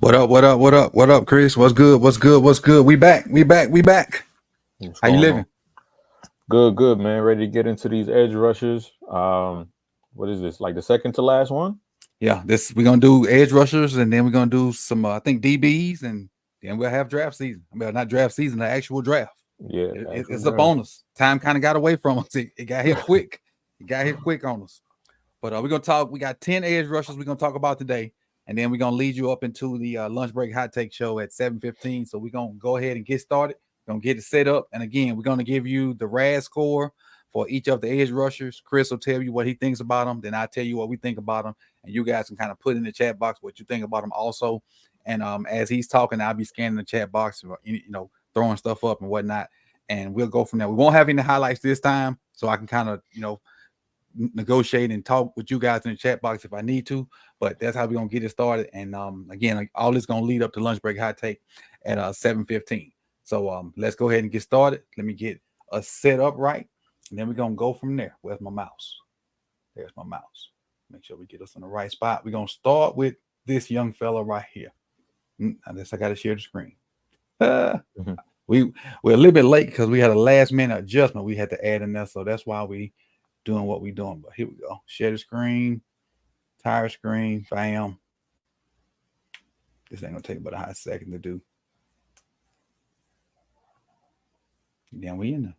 What up? What up? What up? What up, Chris? What's good? What's good? What's good? We back. We back. We back. What's How you going living? on? Good, man. Ready to get into these edge rushers. What is this? Like the second to last one? Yeah, this we're gonna do edge rushers, and then we're gonna do some I think DBs, and then we'll have draft season. I mean, not draft season, the actual draft. Yeah, actual It's a draft. bonus. Time kind of got away from us. It got here quick. It got here quick on us. But we're gonna talk. We got 10 edge rushers we're gonna talk about today, and then we're gonna lead you up into the lunch break hot take show at 7:15. So we're gonna go ahead and get started. We're gonna get it set up, and again, we're gonna give you the RAS score for each of the edge rushers. Chris will tell you what he thinks about them. Then I'll tell you what we think about them, and you guys can kind of put in the chat box what you think about them also. And as he's talking, I'll be scanning the chat box, throwing stuff up and whatnot, and we'll go from there. We won't have any highlights this time, so I can kind of negotiate and talk with you guys in the chat box if I need to, but that's how we're gonna get it started. And again, like, all this gonna lead up to lunch break hot take at 7:15. So let's go ahead and get started. Let me get us set up right, and then we're gonna go from there. Where's my mouse? There's my mouse. Make sure we get us in the right spot. We're gonna start with this young fella right here. Unless I gotta share the screen. Mhm. We're a little bit late because we had a last minute adjustment we had to add in there, so that's why we doing what we doing. But here we go. Share the screen, entire screen, bam. This ain't gonna take but a hot second to do. Then we in there.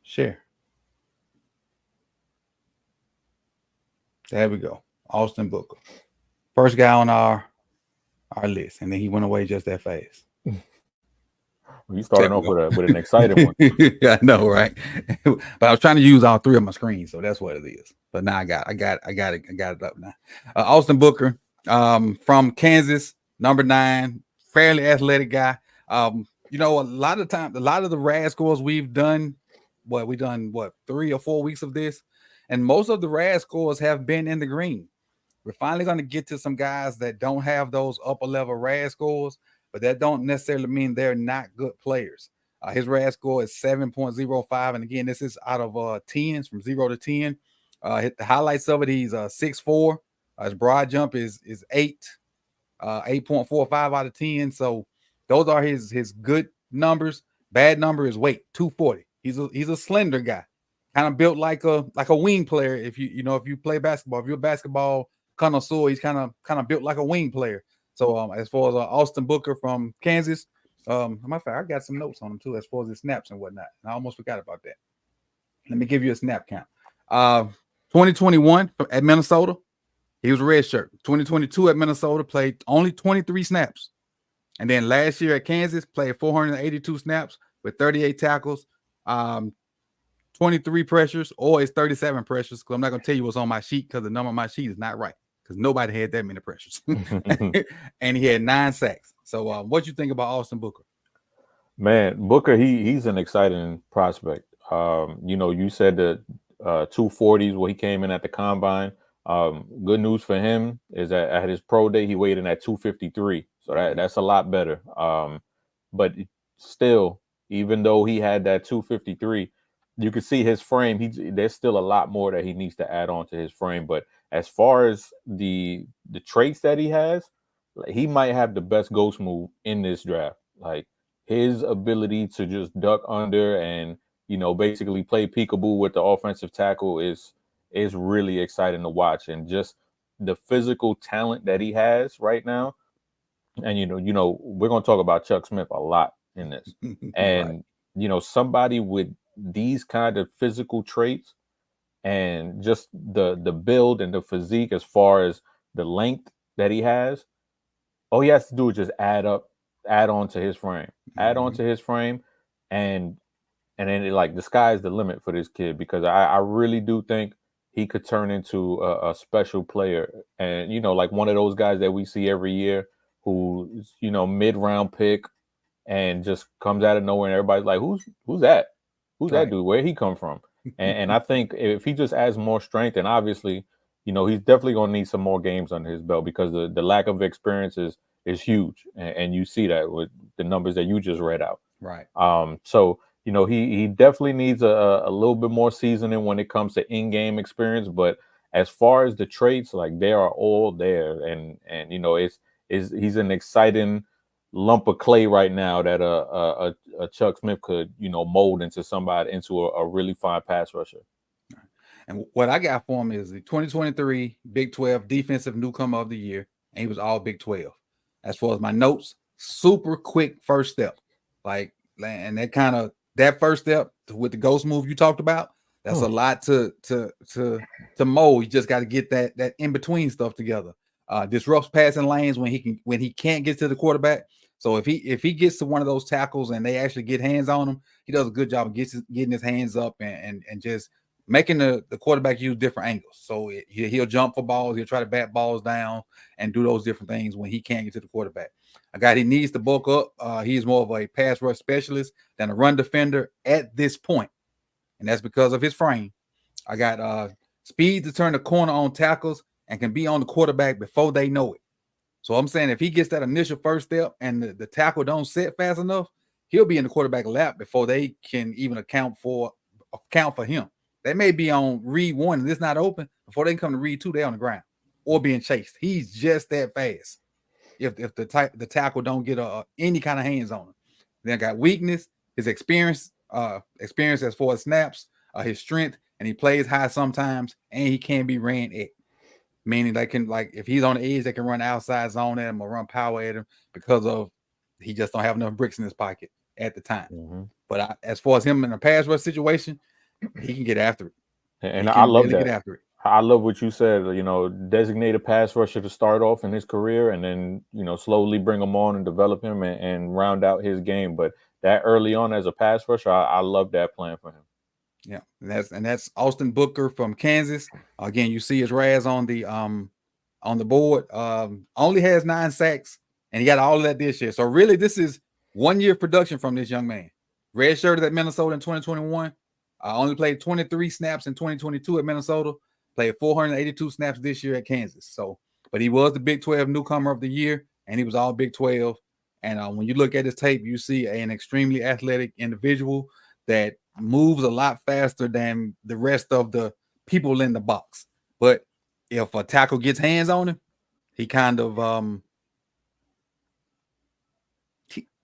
Share. There we go. Austin Booker. First guy on our list. And then he went away just that fast. You starting off with an exciting one. I know, right? But I was trying to use all three of my screens, so that's what it is. But now I got it up now. Austin Booker, from Kansas, number 9, fairly athletic guy. A lot of times, a lot of the RAS scores we've done, we done 3 or 4 weeks of this, and most of the RAS scores have been in the green. We're finally going to get to some guys that don't have those upper level RAS scores, but that don't necessarily mean they're not good players. His RAS score is 7.05, and again, this is out of 10s from 0 to 10. The highlights of it: he's 6'4". His broad jump is 8.45 out of 10. So those are his good numbers. Bad number is weight, 240. He's a slender guy, kind of built like a wing player. If you play basketball, if you're a basketball connoisseur, he's kind of built like a wing player. So as far as Austin Booker from Kansas, matter of fact, I got some notes on him too as far as his snaps and whatnot. And I almost forgot about that. Let me give you a snap count. 2021 at Minnesota, he was a red shirt. 2022 at Minnesota, played only 23 snaps. And then last year at Kansas, played 482 snaps with 38 tackles, 23 pressures, or it's 37 pressures, because I'm not going to tell you what's on my sheet because the number on my sheet is not right, because nobody had that many pressures. And he had 9 sacks. So what you think about Austin Booker? Man, Booker, he's an exciting prospect. You said that 240s where he came in at the combine. Good news for him is that at his pro day he weighed in at 253, so that's a lot better. But still, even though he had that 253, you can see his frame. There's still a lot more that he needs to add on to his frame. But as far as the traits that he has, like, he might have the best ghost move in this draft. Like his ability to just duck under and basically play peekaboo with the offensive tackle is really exciting to watch, and just the physical talent that he has right now. And we're going to talk about Chuck Smith a lot in this. And right. Somebody with these kind of physical traits and just the build and the physique, as far as the length that he has, all he has to do is just add on to his frame, and then the sky's the limit for this kid, because I really do think he could turn into a special player, and like one of those guys that we see every year who's mid-round pick and just comes out of nowhere and everybody's like, who's that? Who's that dude? Where'd he come from? And I think if he just adds more strength, and obviously, he's definitely going to need some more games under his belt, because the lack of experience is huge, and you see that with the numbers that you just read out. Right. So he definitely needs a little bit more seasoning when it comes to in-game experience. But as far as the traits, like, they are all there, and he's an exciting lump of clay right now that a Chuck Smith could, mold into a really fine pass rusher. And what I got for him is the 2023 Big 12 Defensive Newcomer of the Year, and he was all Big 12. As far as my notes, super quick first step. And that first step with the ghost move you talked about, that's a lot to mold. You just got to get that in between stuff together. Disrupts passing lanes when he can't get to the quarterback. So if he gets to one of those tackles and they actually get hands on him, he does a good job of getting his hands up and just making the quarterback use different angles. So he'll jump for balls, he'll try to bat balls down and do those different things when he can't get to the quarterback. A guy he needs to bulk up. He's more of a pass rush specialist than a run defender at this point, and that's because of his frame. I got speed to turn the corner on tackles and can be on the quarterback before they know it. So I'm saying if he gets that initial first step and the tackle don't set fast enough, he'll be in the quarterback lap before they can even account for him. They may be on read 1 and it's not open. Before they can come to read 2, they're on the ground or being chased. He's just that fast. If the tackle don't get any kind of hands on him. Then I got weakness, his experience as far as snaps, his strength, and he plays high sometimes, and he can be ran at. Meaning they can, if he's on the edge, they can run outside zone at him or run power at him because of he just don't have enough bricks in his pocket at the time. Mm-hmm. But as far as him in a pass rush situation, he can get after it. And I love that. Get after it. I love what you said, designated pass rusher to start off in his career and then, slowly bring him on and develop him and round out his game. But that early on as a pass rusher, I love that plan for him. Yeah, and that's Austin Booker from Kansas. Again, you see his RAS on the board. Only has 9 sacks, and he got all of that this year. So really, this is 1 year of production from this young man. Redshirted at Minnesota in 2021. Only played 23 snaps in 2022 at Minnesota. Played 482 snaps this year at Kansas. So, but he was the Big 12 Newcomer of the Year, and he was all Big 12. And when you look at his tape, you see an extremely athletic individual that moves a lot faster than the rest of the people in the box. But if a tackle gets hands on him, he kind of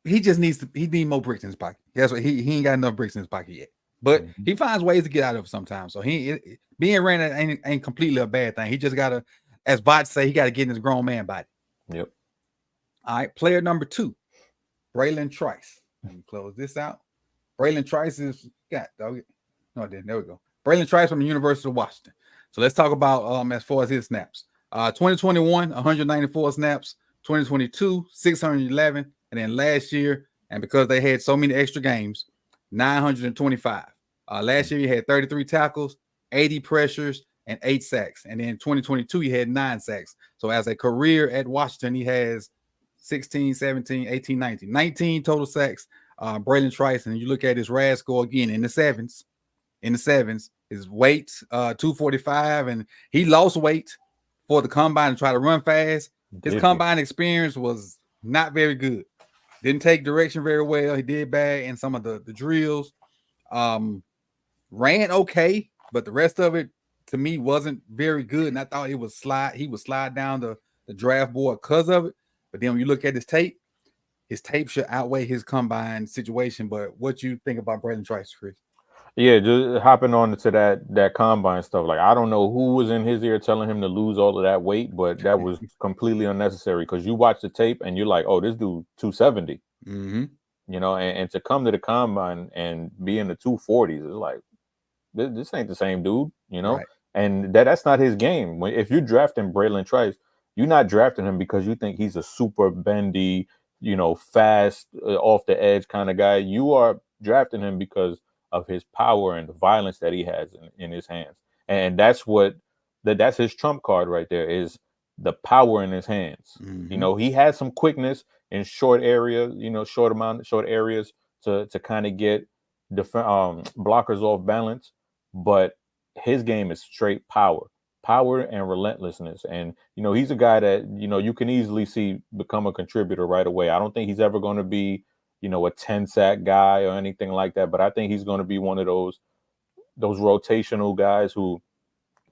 he just needs more bricks in his pocket. That's what he ain't got enough bricks in his pocket yet. But he finds ways to get out of it sometimes. So being ran at ain't completely a bad thing. He just gotta, as bots say, he gotta get in his grown man body. Yep. All right, player number 2, Braylon Trice. Let me close this out. Braylon Trice is there we go. Braylon Trice from the University of Washington. So let's talk about as far as his snaps. 2021, 194 snaps, 2022, 611, and then last year, and because they had so many extra games, 925. Last year he had 33 tackles, 80 pressures, and 8 sacks. And then 2022 he had 9 sacks. So as a career at Washington, he has 16, 17, 18, 19 total sacks. Braylon Trice, and you look at his RAS score again in the sevens. His weight 245, and he lost weight for the combine to try to run fast. His combine experience was not very good. Didn't take direction very well. He did bad in some of the drills. Ran okay, but the rest of it to me wasn't very good. And I thought he would slide down the draft board because of it. But then when you look at his tape should outweigh his combine situation. But what you think about Braylon Trice, Chris? Yeah, just hopping on to that combine stuff. Like, I don't know who was in his ear telling him to lose all of that weight, but that was completely unnecessary because you watch the tape and you're like, oh, this dude 270. Mm-hmm. And to come to the combine and be in the 240s is like, this ain't the same dude, Right. And that's not his game. If you're drafting Braylon Trice, you're not drafting him because you think he's a super bendy, fast, off the edge kind of guy. You are drafting him because of his power and the violence that he has in his hands. And that's that's his trump card right there, is the power in his hands. Mm-hmm. He has some quickness in short areas to kind of get blockers off balance, but his game is straight power and relentlessness. And he's a guy that you can easily see become a contributor right away. I don't think he's ever going to be a 10 sack guy or anything like that, but I think he's going to be one of those rotational guys who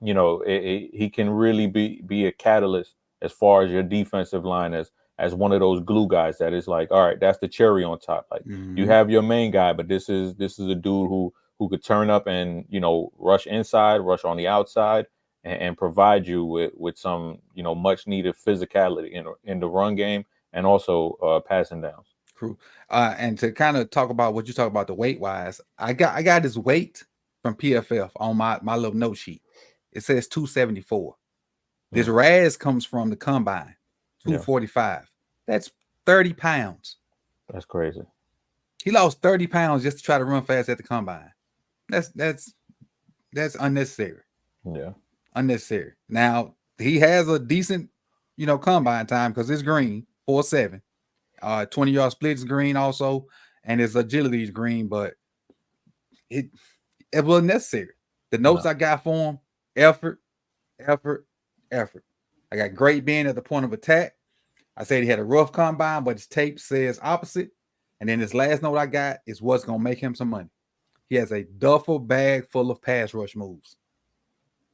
he can really be a catalyst as far as your defensive line, as as one of those glue guys that is like, all right, that's the cherry on top. Like you have your main guy, but this is a dude who could turn up and, you know, rush inside, rush on the outside, and provide you with some, you know, much needed physicality in the run game, and also passing downs. True. And to kind of talk about what you talk about the weight wise, I got his weight from PFF on my little note sheet. It says 274. This Raz comes from the combine, 245. That's 30 pounds. That's crazy. He lost 30 pounds just to try to run fast at the combine. That's unnecessary. Yeah. Unnecessary. Now he has a decent, you know, combine time because it's green, 4.7. 20-yard splits green also, and his agility is green, but it wasn't necessary. The notes I got for him: effort. I got great being at the point of attack. I said he had a rough combine, but his tape says opposite. And then this last note I got is what's gonna make him some money. He has a duffel bag full of pass rush moves.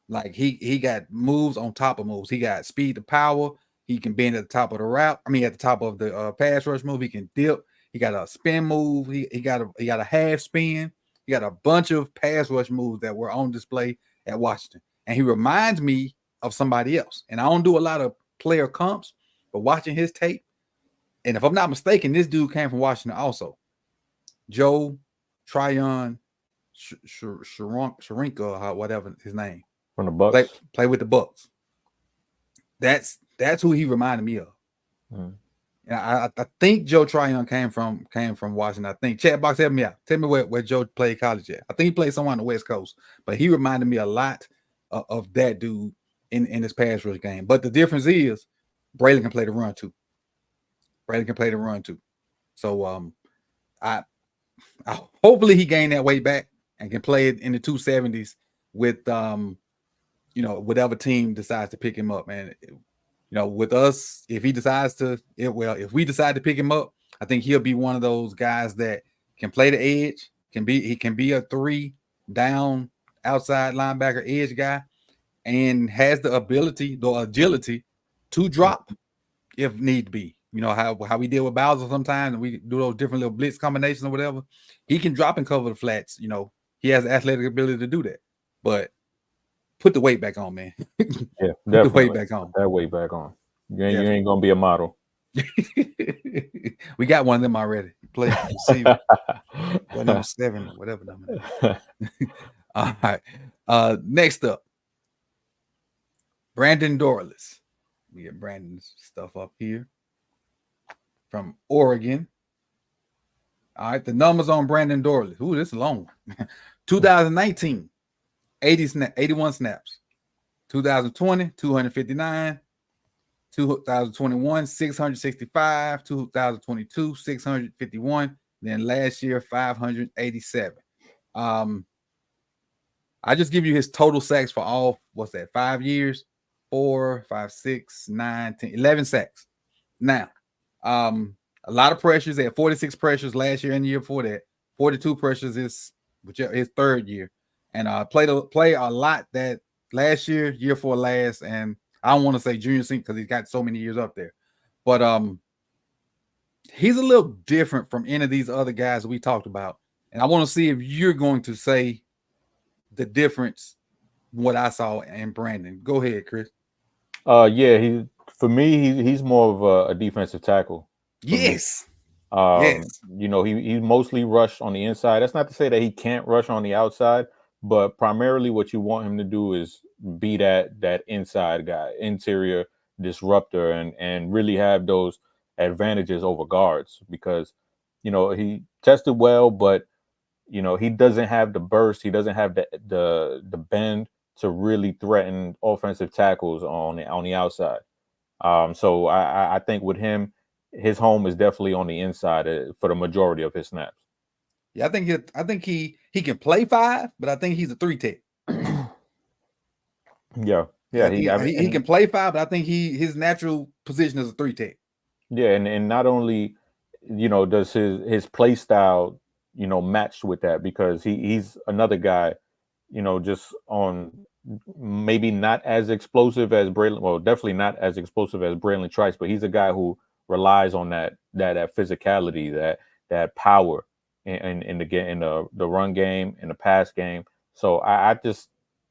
Like he got moves on top of moves. He got speed to power. He can bend at the top of the route. I mean, at the top of the pass rush move. He can dip. He got a spin move. He got a half spin. He got a bunch of pass rush moves that were on display at Washington. And he reminds me of somebody else. And I don't do a lot of player comps, but watching his tape, and if I'm not mistaken, this dude came from Washington also. Joe Tryon Sharinka, whatever his name. From the Bucks. Play with the Bucks. That's who he reminded me of. And I think Joe Tryon came from Washington. I think Chat Box, help me out. Tell me where Joe played college at. I think he played somewhere on the West Coast, but he reminded me a lot of that dude in this pass rush game. But the difference is Braylon can play the run too. So I hopefully he gained that weight back and can play it in the 270s with you know, whatever team decides to pick him up, man. You know, with us, if we decide to pick him up, I think he'll be one of those guys that can play the edge, he can be a 3 down outside linebacker edge guy, and has the agility to drop if need be. You know how we deal with Bowser sometimes, and we do those different little blitz combinations or whatever. He can drop and cover the flats. You know, he has the athletic ability to do that. But put the weight back on, man. Yeah, definitely. The weight back on. That weight back on. You ain't gonna be a model. We got one of them already. Play number 7, whatever number. All right. Next up, Brandon Dorless. We get Brandon's stuff up here from Oregon. All right, the numbers on Brandon Dorless. Ooh, this is long. 2019, 81 snaps. 2020, 259. 2021, 665. 2022, 651. Then last year, 587. I just give you his total sacks for all, 5 years? 4, 5, 6, 9, 10, 11 sacks. Now, a lot of pressures. They had 46 pressures last year and the year before that. 42 pressures is his third year. And played a lot that last year before last, and I don't want to say junior senior because he's got so many years up there. But he's a little different from any of these other guys that we talked about. And I want to see if you're going to say the difference, what I saw in Brandon. Go ahead, Chris. Yeah, for me, he's more of a defensive tackle. Yes. Yes. You know, he mostly rushed on the inside. That's not to say that he can't rush on the outside, but primarily what you want him to do is be that inside guy, interior disruptor, and really have those advantages over guards, because, you know, he tested well, but, you know, he doesn't have the burst. He doesn't have the bend to really threaten offensive tackles on the outside. So I think with him, his home is definitely on the inside for the majority of his snaps. Yeah, I think he can play 5, but I think he's a 3 tech. Yeah. He can play 5, but I think his natural position is a 3 tech. Yeah, and not only, you know, does his play style, you know, match with that, because he's another guy, you know, just on maybe not as explosive as Braylon, well, definitely not as explosive as Braylon Trice, but he's a guy who relies on that physicality, that power in the game, in the run game, in the pass game. So I just,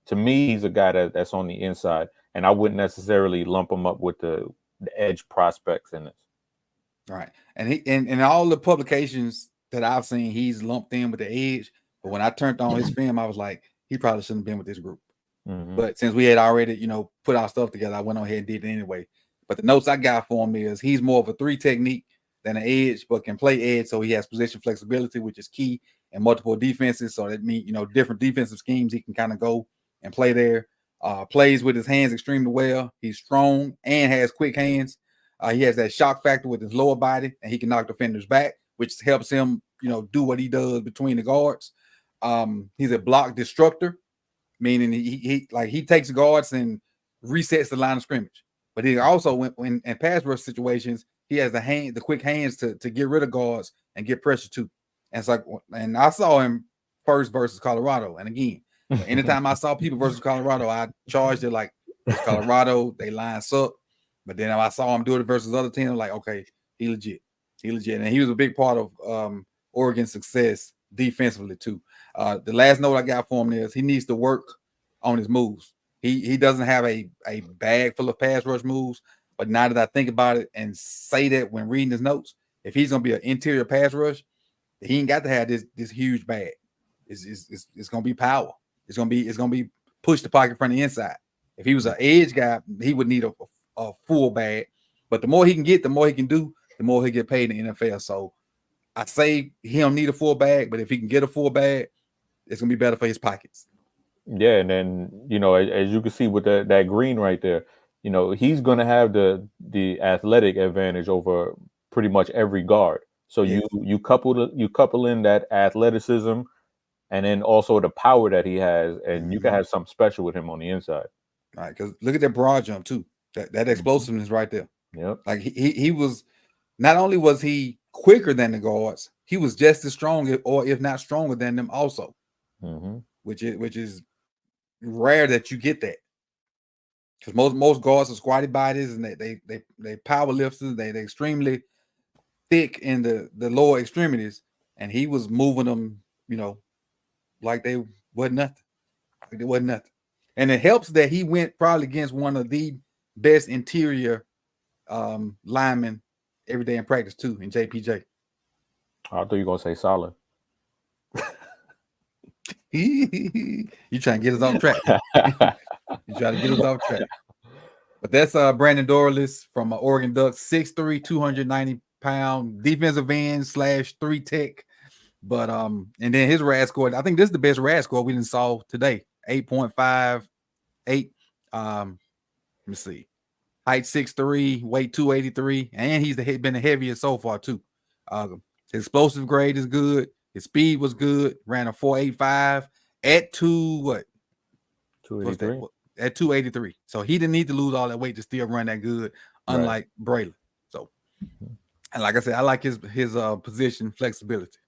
to me, he's a guy that's on the inside, and I wouldn't necessarily lump him up with the edge prospects in this. Right. And he in all the publications that I've seen, he's lumped in with the edge. But when I turned on his film, I was like, he probably shouldn't have been with this group. Mm-hmm. But since we had already, put our stuff together, I went on ahead and did it anyway. But the notes I got for him is he's more of a 3 technique than an edge, but can play edge. So he has position flexibility, which is key in multiple defenses. So that means, different defensive schemes, he can kind of go and play there. Plays with his hands extremely well. He's strong and has quick hands. He has that shock factor with his lower body, and he can knock defenders back, which helps him, do what he does between the guards. He's a block destructor, meaning he takes guards and resets the line of scrimmage. But he also, when in pass rush situations, he has the quick hands to get rid of guards and get pressure too. And it's like, and I saw him first versus Colorado, and again, anytime I saw people versus Colorado, I charged it like it's Colorado. They line suck. But then I saw him do it versus other teams. I'm like, okay, he legit. And he was a big part of Oregon's success defensively too. The last note I got for him is he needs to work on his moves. He doesn't have a bag full of pass rush moves. But now that I think about it and say that when reading his notes, if he's gonna be an interior pass rush, he ain't got to have this huge bag. It's gonna be power. It's gonna be push the pocket from the inside. If he was an edge guy, he would need a full bag. But the more he can get, the more he can do, the more he'll get paid in the NFL. So I say he don't need a full bag, but if he can get a full bag, it's gonna be better for his pockets. Yeah, and then as you can see with that green right there, he's going to have the athletic advantage over pretty much every guard. So Yes. you couple in that athleticism, and then also the power that he has, and you can have something special with him on the inside. All right, because look at that broad jump too. That explosiveness right there. Yep. Like he was, not only was he quicker than the guards, he was just as strong, or if not stronger than them also. Mm-hmm. Which is rare that you get that, because most guards are squatty bodies and they power lifters. They extremely thick in the lower extremities, and he was moving them, like they wasn't nothing. Like they wasn't nothing. And it helps that he went probably against one of the best interior linemen every day in practice too, in JPJ. I thought you were gonna say solid. You trying to get us off track. You trying to get us off track. But that's Brandon Dorlis from Oregon Ducks, 6'3", 290-pound defensive end / 3 tech. But and then his RAS score, I think this is the best RAS score we didn't saw today. 8.58. Let me see. Height 6'3", weight 283, and he's been the heaviest so far too. His explosive grade is good. His speed was good. Ran a 4.85 at 283. At 283. So he didn't need to lose all that weight to still run that good, unlike Braylon. So, and like I said, I like his position flexibility.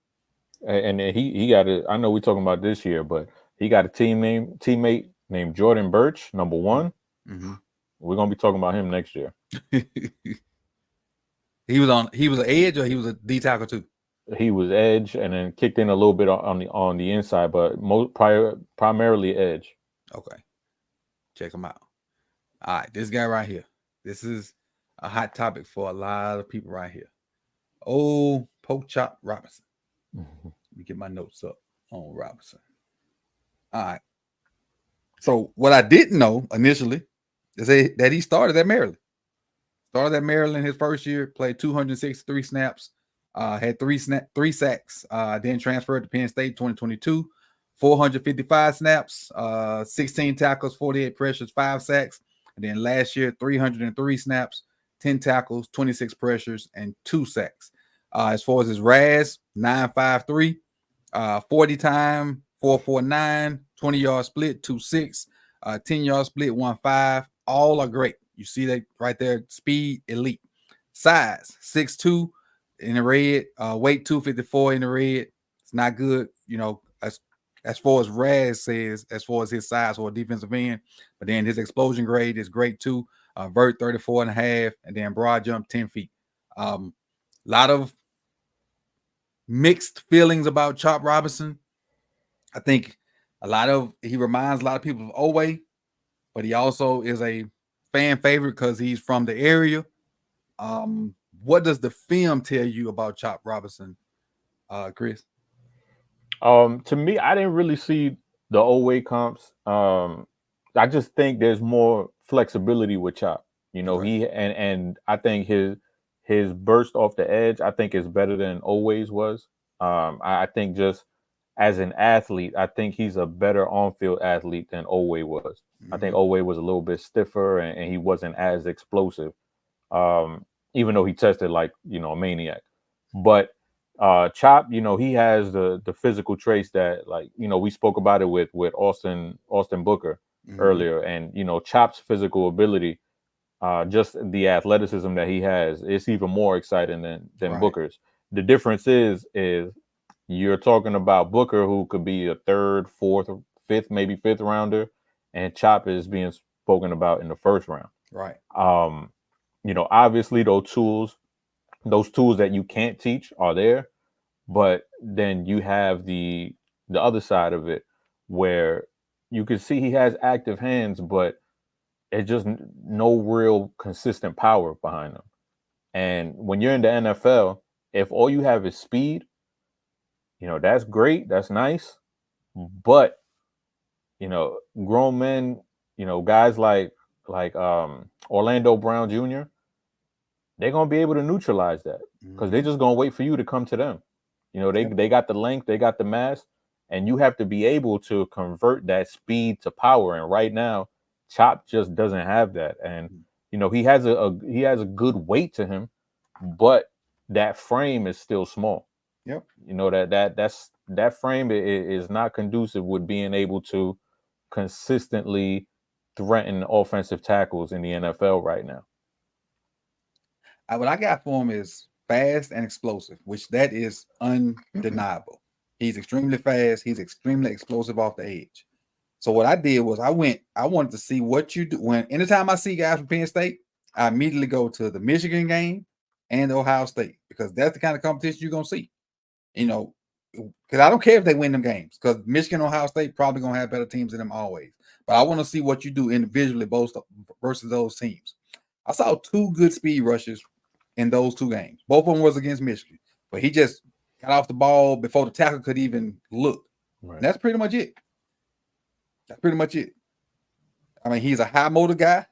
And he got it. I know we're talking about this year, but he got a teammate named Jordan Birch, number 1. Mm-hmm. We're gonna be talking about him next year. He was an edge, or he was a D tackle too? He was edge, and then kicked in a little bit on the inside, but primarily edge. Okay, check him out. All right, this guy right here. This is a hot topic for a lot of people right here. Oh, Poke Chop Robinson. Mm-hmm. Let me get my notes up on Robinson. All right. So what I didn't know initially is that he started at Maryland. Started at Maryland his first year, played 263 snaps, had three sacks, then transferred to Penn State 2022, 455 snaps, 16 tackles, 48 pressures, 5 sacks. And then last year, 303 snaps, 10 tackles, 26 pressures, and 2 sacks. As far as his RAS, 9.53, 40 time, 4.49, 20-yard split, 2.6, 10-yard split, 1.5. All are great. You see that right there. Speed, elite. Size, 6'2" in the red. Weight, 254 in the red. It's not good, as far as RAS says, as far as his size for a defensive end. But then his explosion grade is great too. Vert 34.5, and then broad jump 10 feet. A lot of mixed feelings about Chop Robinson. I think he reminds a lot of people of Owe, but he also is a fan favorite because he's from the area. What does the film tell you about Chop Robinson, Chris? To me, I didn't really see the Owe comps. I just think there's more flexibility with Chop. You know, Right. and I think his burst off the edge, I think is better than Owe's was. I think just as an athlete, I think he's a better on-field athlete than Owe was. I think Owe was a little bit stiffer and he wasn't as explosive. Even though he tested like, you know, a maniac. But Chop, you know, he has the physical traits that, like, you know, we spoke about it with Austin Booker earlier, and you know, Chop's physical ability, just the athleticism that he has, it's even more exciting than Right. Booker's. The difference is you're talking about Booker, who could be a third, fourth, fifth, maybe fifth rounder, and Chop is being spoken about in the first round. Right. You know, obviously those tools that you can't teach are there, but then you have the other side of it where you can see he has active hands, but it's just no real consistent power behind them. And when you're in the NFL, if all you have is speed, you know, that's great, that's nice, but you know, grown men, you know, guys like Orlando Brown Jr., they're gonna be able to neutralize that because they're just gonna wait for you to come to them. You know, they got the length, they got the mass, and you have to be able to convert that speed to power. And right now, Chop just doesn't have that. And you know, he has a good weight to him, but that frame is still small. Yep. You know, that frame is not conducive with being able to consistently threaten offensive tackles in the NFL right now. What I got for him is fast and explosive, which that is undeniable. He's extremely fast. He's extremely explosive off the edge. So what I did was I wanted to see what you do. Anytime I see guys from Penn State, I immediately go to the Michigan game and Ohio State, because that's the kind of competition you're going to see. You know, because I don't care if they win them games, because Michigan, Ohio State probably going to have better teams than them always. But I want to see what you do individually both versus those teams. I saw two good speed rushes in those two games. Both of them was against Michigan, but he just got off the ball before the tackle could even look. Right. That's pretty much it. That's pretty much it. I mean, he's a high motor guy,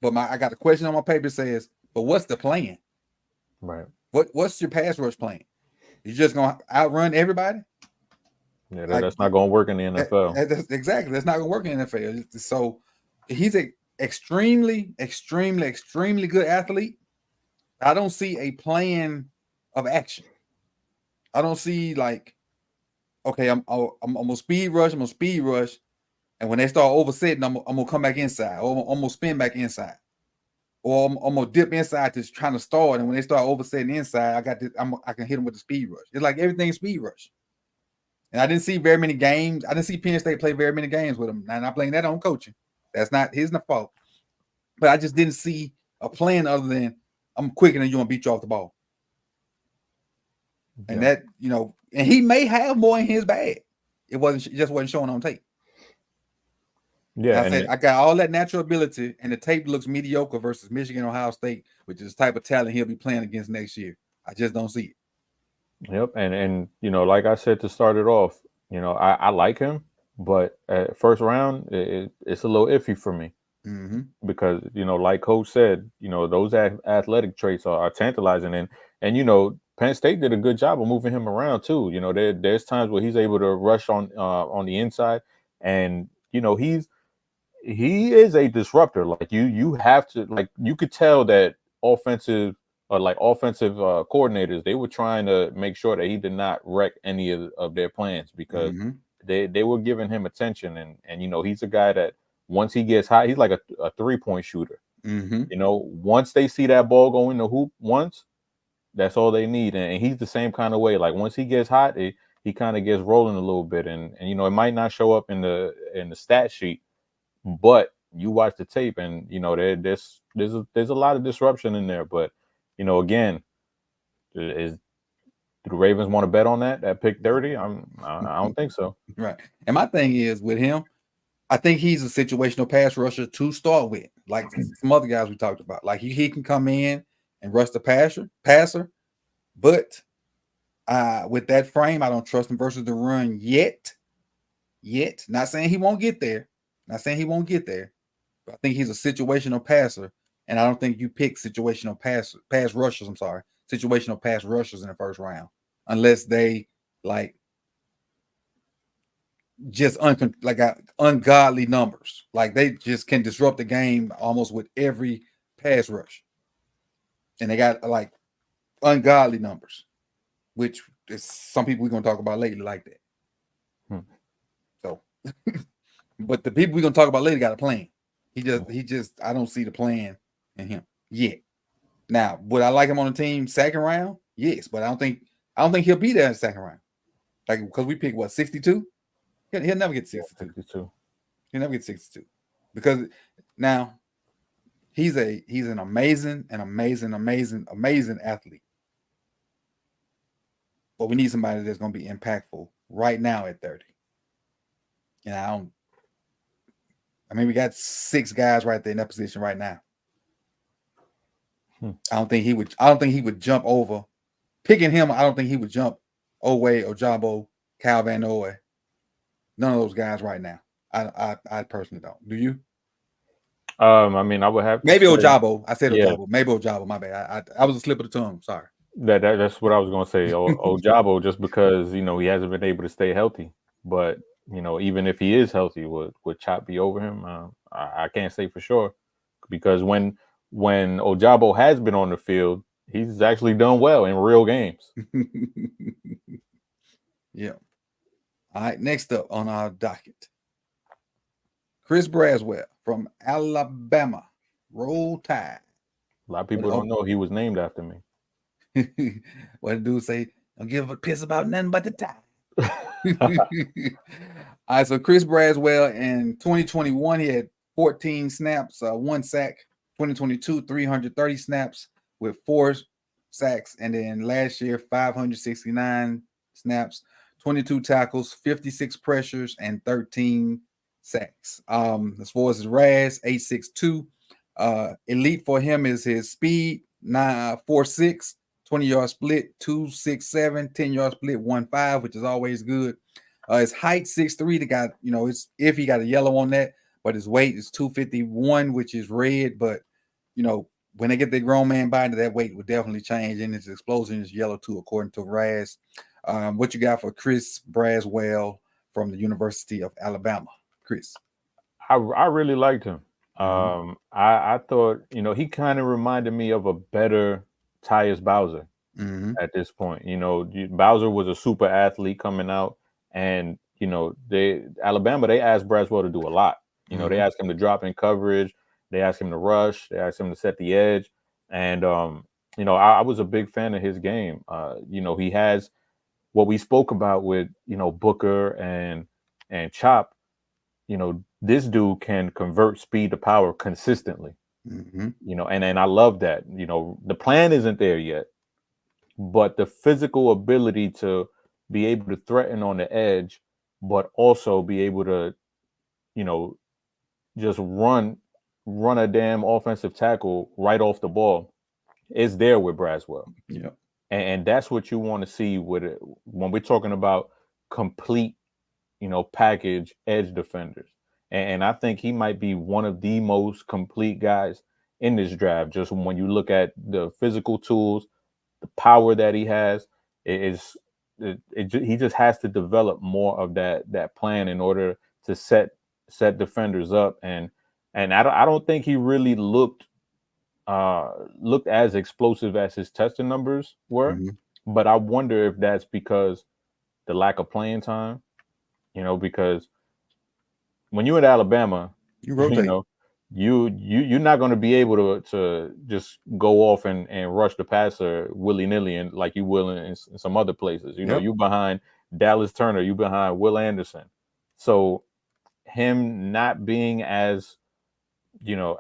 but I got a question on my paper that says, but what's the plan? Right. What's your pass rush plan? You just gonna outrun everybody? Yeah, that's not gonna work in the NFL. Exactly. That's not gonna work in the NFL. So he's a extremely, extremely, extremely good athlete. I don't see a plan of action. I don't see like, okay, I'm gonna speed rush, and when they start oversetting, I'm gonna come back inside, or I'm gonna spin back inside, or I'm gonna dip inside to trying to start, and when they start oversetting inside, I can hit them with the speed rush. It's like everything's speed rush. And I didn't see very many games. I didn't see Penn State play very many games with him. And I blame that on coaching. That's not his fault. But I just didn't see a plan other than I'm quicker than you and beat you off the ball. And that, you know, and he may have more in his bag. It just wasn't showing on tape. Yeah, and I said I got all that natural ability, and the tape looks mediocre versus Michigan, Ohio State, which is the type of talent he'll be playing against next year. I just don't see it. Yep, and you know, like I said to start it off, you know, I like him, but at first round, it's a little iffy for me. Because, you know, like Coach said, you know, those athletic traits are tantalizing, and you know, Penn State did a good job of moving him around too. You know, there's times where he's able to rush on the inside, and you know, he is a disruptor. Like you have to, like, you could tell that offensive coordinators, they were trying to make sure that he did not wreck any of their plans, because they were giving him attention, and you know, he's a guy that once he gets hot, he's like a 3-point shooter. You know, once they see that ball go in the hoop once, that's all they need. And he's the same kind of way. Like once he gets hot, he kind of gets rolling a little bit, and you know, it might not show up in the stat sheet, but you watch the tape, and you know, there's a lot of disruption in there. But you know, again, Is do the Ravens want to bet on that at pick 30? I don't think so. Right. And my thing is with him, I think he's a situational pass rusher to start with, like some other guys we talked about. Like he can come in and rush the passer, but with that frame, I don't trust him versus the run yet. Not saying he won't get there. Not saying he won't get there. But I think he's a situational passer, and I don't think you pick situational pass rushers. I'm sorry, situational pass rushers in the first round, unless they like just ungodly numbers. Like they just can disrupt the game almost with every pass rush, and they got like ungodly numbers, which is some people we're gonna talk about lately like that. So, but the people we're gonna talk about later got a plan. He just I don't see the plan in him yet. Now, would I like him on the team second round? Yes, but I don't think he'll be there in the second round. Like because we pick what 62? He'll never get 62. 62. He'll never get 62 because now he's an amazing athlete. But we need somebody that's going to be impactful right now at 30. And we got 6 guys right there in that position right now. I don't think he would jump over picking him. I don't think he would jump Owe, Ojabo, Kyle Van Noy. None of those guys right now. I personally don't. Do you? I would have maybe Ojabo. I said yeah. Ojabo. Maybe Ojabo. My bad. I was a slip of the tongue. Sorry. That's what I was gonna say. Ojabo, just because he hasn't been able to stay healthy. But even if he is healthy, would Chop be over him? I can't say for sure because when Ojabo has been on the field, he's actually done well in real games. Yeah. All right. Next up on our docket, Chris Braswell from Alabama. Roll Tide. A lot of people don't know he was named after me. What the dude say? Don't give a piss about nothing but the tie. All right, so Chris Braswell in 2021, he had 14 snaps, 1 sack. 2022, 330 snaps with 4 sacks. And then last year, 569 snaps, 22 tackles, 56 pressures, and 13 sacks. As far as his RAS, 862. Elite for him is his speed, 9.46. 20-yard split, 2.67, 10-yard split, 1.5, which is always good. His height, 6'3". The guy, it's if he got a yellow on that, but his weight is 251, which is red. But when they get their grown man body, that weight would definitely change, and his explosion is yellow too, according to Raz. What you got for Chris Braswell from the University of Alabama, Chris? I really liked him. I thought he kind of reminded me of a better Tyus Bowser at this point. Bowser was a super athlete coming out, and Alabama, they asked Braswell to do a lot. They asked him to drop in coverage, they asked him to rush, they asked him to set the edge, and I was a big fan of his game. He has what we spoke about with Booker and Chop. This dude can convert speed to power consistently. And I love that. The plan isn't there yet, but the physical ability to be able to threaten on the edge, but also be able to, just run a damn offensive tackle right off the ball is there with Braswell. Yeah. And that's what you want to see with it when we're talking about complete, package edge defenders. And I think he might be one of the most complete guys in this draft. Just when you look at the physical tools, the power that he has, he just has to develop more of that plan in order to set defenders up. And I don't think he really looked as explosive as his testing numbers were. But I wonder if that's because the lack of playing time, because when you're at Alabama, you rotate. You're not going to be able to just go off and rush the passer willy-nilly and like you will in some other places. You behind Dallas Turner, you behind Will Anderson. So him not being as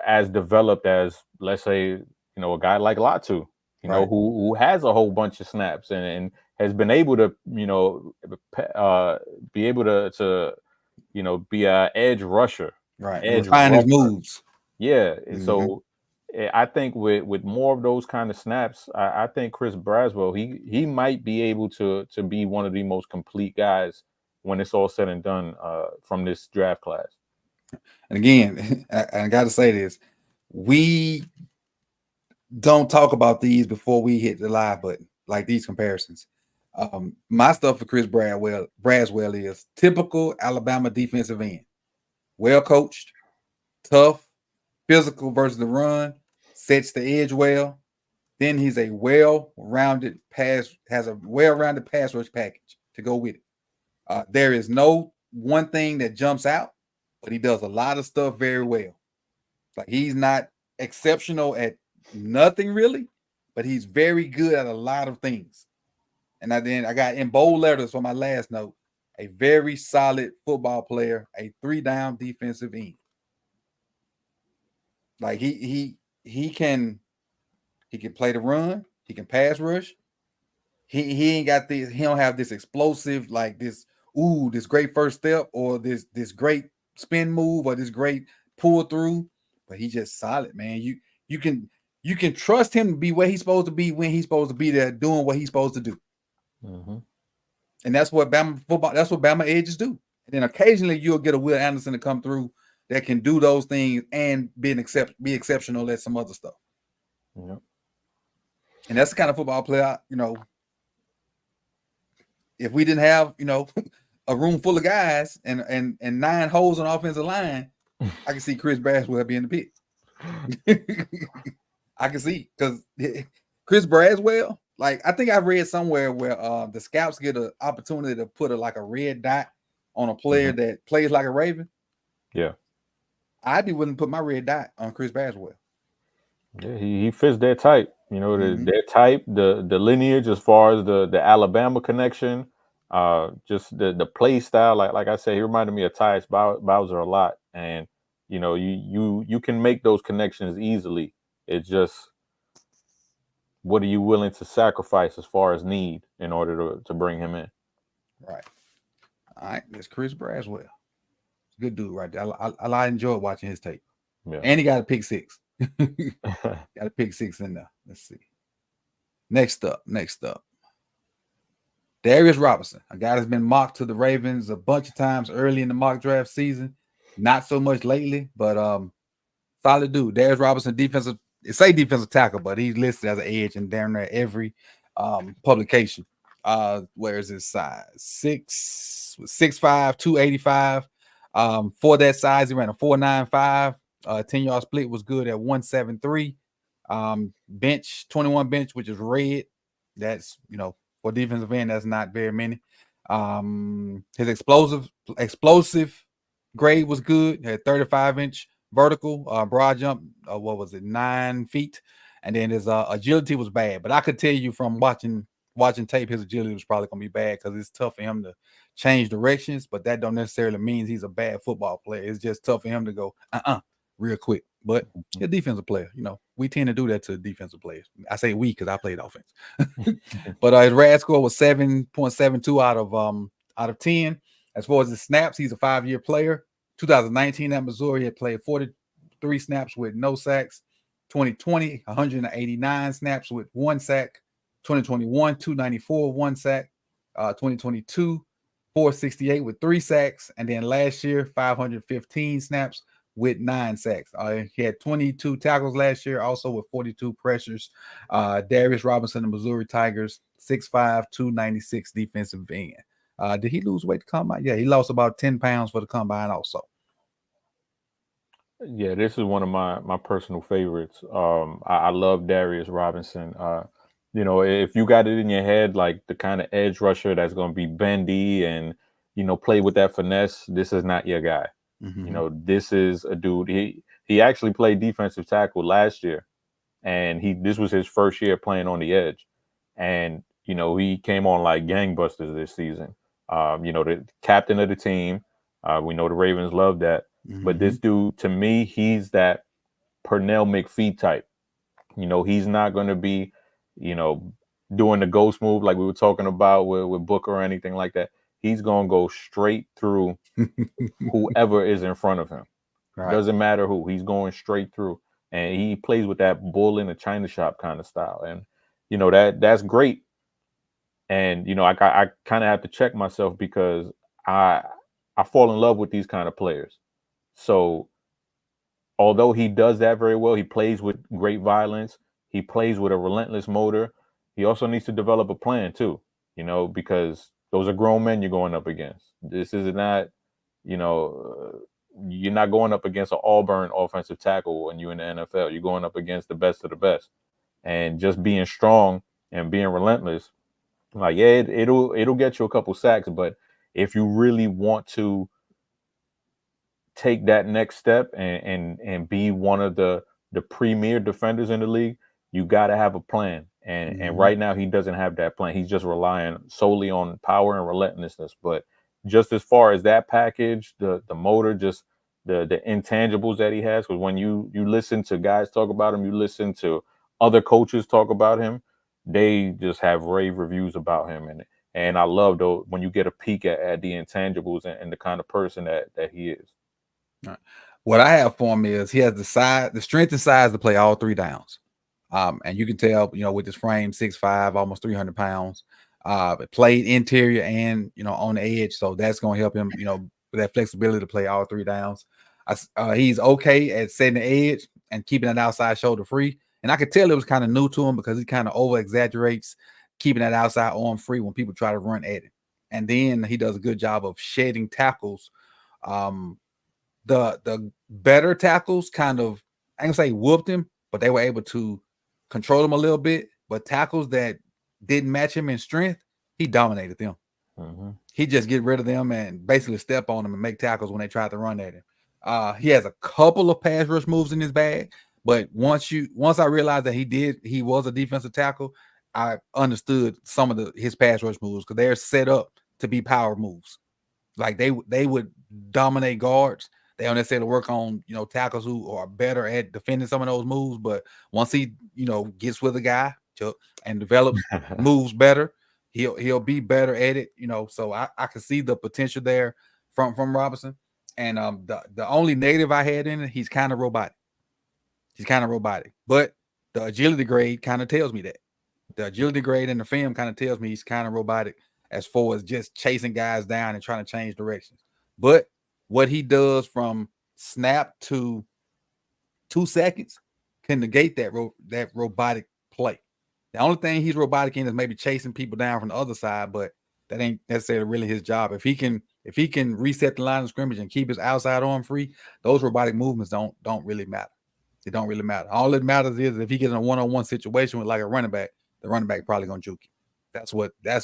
as developed as, let's say, a guy like Latu, Right. who has a whole bunch of snaps and has been able to, be able to be a edge rusher, Right. And edge refine his rusher. moves. Yeah. And Mm-hmm. so I think with more of those kind of snaps, I think Chris Braswell, he might be able to be one of the most complete guys when it's all said and done from this draft class. And again, I got to say this: we don't talk about these before we hit the live button, like these comparisons. My stuff for Chris Braswell is typical Alabama defensive end, well coached, tough, physical versus the run, sets the edge well. Then he's a well-rounded has a well-rounded pass rush package to go with it. There is no one thing that jumps out, but he does a lot of stuff very well. Like he's not exceptional at nothing really, but he's very good at a lot of things. And then I got in bold letters for my last note, a very solid football player, a 3-down defensive end. Like he can play the run, he can pass rush. He ain't got this, he don't have this explosive, like this great first step or this great spin move or this great pull through, but he's just solid, man. You can you can trust him to be where he's supposed to be when he's supposed to be there doing what he's supposed to do. Mm-hmm. And that's what Bama edges do. And then occasionally you'll get a Will Anderson to come through that can do those things and be exceptional at some other stuff. Yep. And that's the kind of football player, if we didn't have, a room full of guys and 9 holes on the offensive line, I can see Chris Braswell being the pick. I can see, because Chris Braswell, like I think I read somewhere where the scouts get an opportunity to put a red dot on a player that plays like a Raven. Yeah. I'd be willing to put my red dot on Chris Braswell. Yeah, he fits their type. Their type, the lineage as far as the Alabama connection, just the play style. Like I said, he reminded me of Tyus Bowser a lot, and you can make those connections easily. It's just, what are you willing to sacrifice as far as need in order to bring him in? Right. All right, that's Chris Braswell. Good dude right there. I enjoyed watching his tape. Yeah. And he got a pick 6. Got a pick 6 in there. Let's see. Next up. Darius Robinson, a guy that's been mocked to the Ravens a bunch of times early in the mock draft season. Not so much lately, but solid dude. Darius Robinson, defensive tackle, but he's listed as an edge in damn near every publication. Where is his size? 6'5", 285. For that size, he ran a 4.95. 10-yard split was good at 173. Bench 21 bench, which is red. That's for defensive end, that's not very many. His explosive grade was good. Had 35-inch vertical, broad jump. 9 feet, and then his agility was bad. But I could tell you from watching tape, his agility was probably gonna be bad because it's tough for him to change directions. But that don't necessarily mean he's a bad football player. It's just tough for him to go real quick. But he's a defensive player. We tend to do that to defensive players. I say we because I played offense. But his RAD score was 7.72 out of 10. As far as the snaps, he's a 5-year player. 2019 at Missouri, he had played 43 snaps with no sacks. 2020, 189 snaps with 1 sack. 2021, 294, 1 sack. 2022, 468 with 3 sacks. And then last year, 515 snaps with 9 sacks. He had 22 tackles last year, also with 42 pressures. Darius Robinson, the Missouri Tigers, 6'5", 296 defensive end. Did he lose weight to combine? Yeah, he lost about 10 pounds for the combine also. Yeah, this is one of my personal favorites. I love Darius Robinson. If you got it in your head, like the kind of edge rusher that's going to be bendy and, play with that finesse, this is not your guy. Mm-hmm. This is a dude. He actually played defensive tackle last year, and this was his first year playing on the edge. And, he came on like gangbusters this season. The captain of the team. We know the Ravens love that. Mm-hmm. But this dude, to me, he's that Pernell McPhee type. He's not going to be doing the ghost move like we were talking about with Booker or anything like that. He's gonna go straight through whoever is in front of him. Right. Doesn't matter who. He's going straight through, and he plays with that bull in a china shop kind of style, and that's great. And I kind of have to check myself because I fall in love with these kind of players. So although he does that very well, he plays with great violence. He plays with a relentless motor. He also needs to develop a plan too, because those are grown men you're going up against. This is not, you're not going up against an Auburn offensive tackle when you're in the NFL. You're going up against the best of the best. And just being strong and being relentless, like, yeah, it'll get you a couple sacks, but if you really want to take that next step and be one of the premier defenders in the league, you got to have a plan. And right now he doesn't have that plan. He's just relying solely on power and relentlessness. But just as far as that package, the motor, just the intangibles that he has, because when you listen to guys talk about him, you listen to other coaches talk about him, they just have rave reviews about him. And I love though when you get a peek at the intangibles and the kind of person that he is. Right. What I have for him is he has the strength and size to play all three downs. And you can tell, with his frame, 6'5", almost 300 pounds, played interior and, on the edge. So that's going to help him, with that flexibility to play all three downs. He's okay at setting the edge and keeping that outside shoulder free. And I could tell it was kind of new to him because he kind of over exaggerates keeping that outside arm free when people try to run at him. And then he does a good job of shedding tackles. The better tackles kind of, I ain't gonna say whooped him, but they were able to control him a little bit. But tackles that didn't match him in strength, he dominated them. He just get rid of them and basically step on them and make tackles when they tried to run at him. He has a couple of pass rush moves in his bag, but once I realized that he was a defensive tackle, I understood some of his pass rush moves because they're set up to be power moves. Like they would dominate guards. They don't necessarily work on, tackles who are better at defending some of those moves. But once he, gets with a guy and develops moves better, he'll be better at it. So I can see the potential there from Robinson. And the only negative I had in it, he's kind of robotic. But the agility grade kind of tells me that. The agility grade in the film kind of tells me he's kind of robotic as far as just chasing guys down and trying to change directions. But what he does from snap to 2 seconds can negate that robotic play. The only thing he's robotic in is maybe chasing people down from the other side, but that ain't necessarily really his job. If he can reset the line of scrimmage and keep his outside arm free, those robotic movements don't really matter. They don't really matter. All that matters is if he gets in a one-on-one situation with like a running back, the running back probably gonna juke him. That's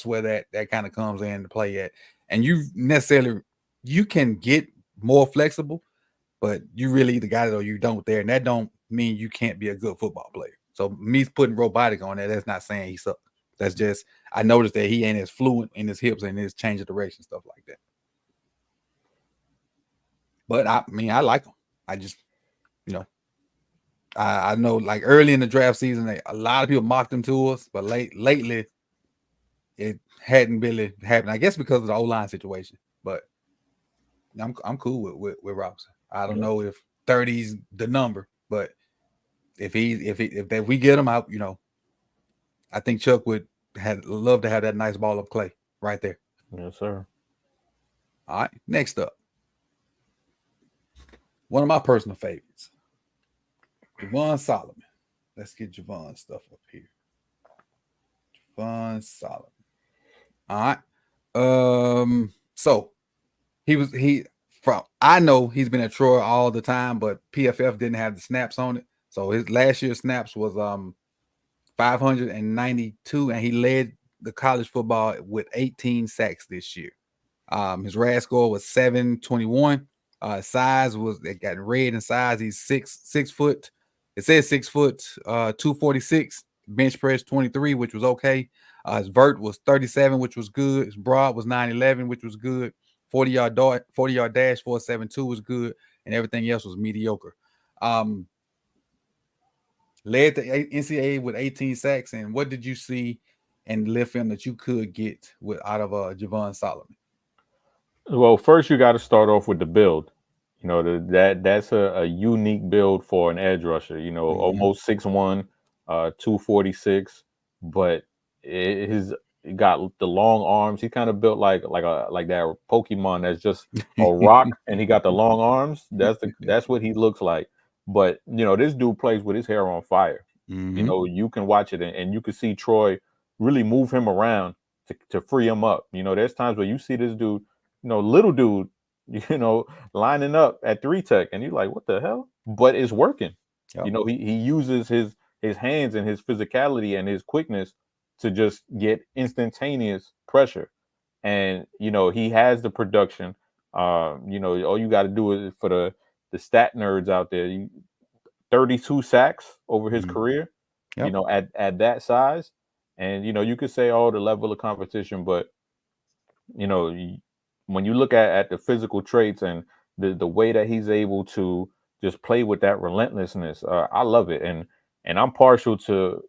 where that kind of comes in to play at. And you can get more flexible, but you really either got it or you don't there. And that don't mean you can't be a good football player. So me putting robotic on that's not saying he sucks. That's just I noticed that he ain't as fluent in his hips and his change of direction, stuff like that. But I like him. I just, I know like early in the draft season, a lot of people mocked him to us, but lately it hadn't really happened. I guess because of the O-line situation. But I'm cool with Robinson. I don't know if 30's the number, but if we get him out, I think Chuck would love to have that nice ball of clay right there. Yes, sir. All right, next up, one of my personal favorites, Javon Solomon. Let's get Javon's stuff up here. Javon Solomon. All right. So I know he's been at Troy all the time, but PFF didn't have the snaps on it. So his last year's snaps was 592, and he led the college football with 18 sacks this year. His RAS score was 721. Size it got red in size. He's 6 foot. It says 6 foot, 246. Bench press 23, which was okay. His vert was 37, which was good. His broad was 911, which was good. 40-yard dash 472 was good, and everything else was mediocre. led the NCAA with 18 sacks. And what did you see in lift film that you could get with out of Javon Solomon? Well, first you got to start off with the build. That's a unique build for an edge rusher. Mm-hmm. Almost 6'1", 246, but his he got the long arms. He kind of built like that Pokemon that's just a rock, and he got the long arms. That's what he looks like. But this dude plays with his hair on fire. Mm-hmm. You can watch it, and you can see Troy really move him around to free him up. There's times where you see this dude, little dude, you know, lining up at 3 tech, and you're like, what the hell? But it's working. Yep. He uses his hands and his physicality and his quickness to just get instantaneous pressure. And he has the production. All you got to do is, for the stat nerds out there, 32 sacks over his Mm-hmm. career. Yep. At that size, and you could say, oh, the level of competition, but you know, when you look at the physical traits and the way that he's able to just play with that relentlessness, I love it. And I'm partial to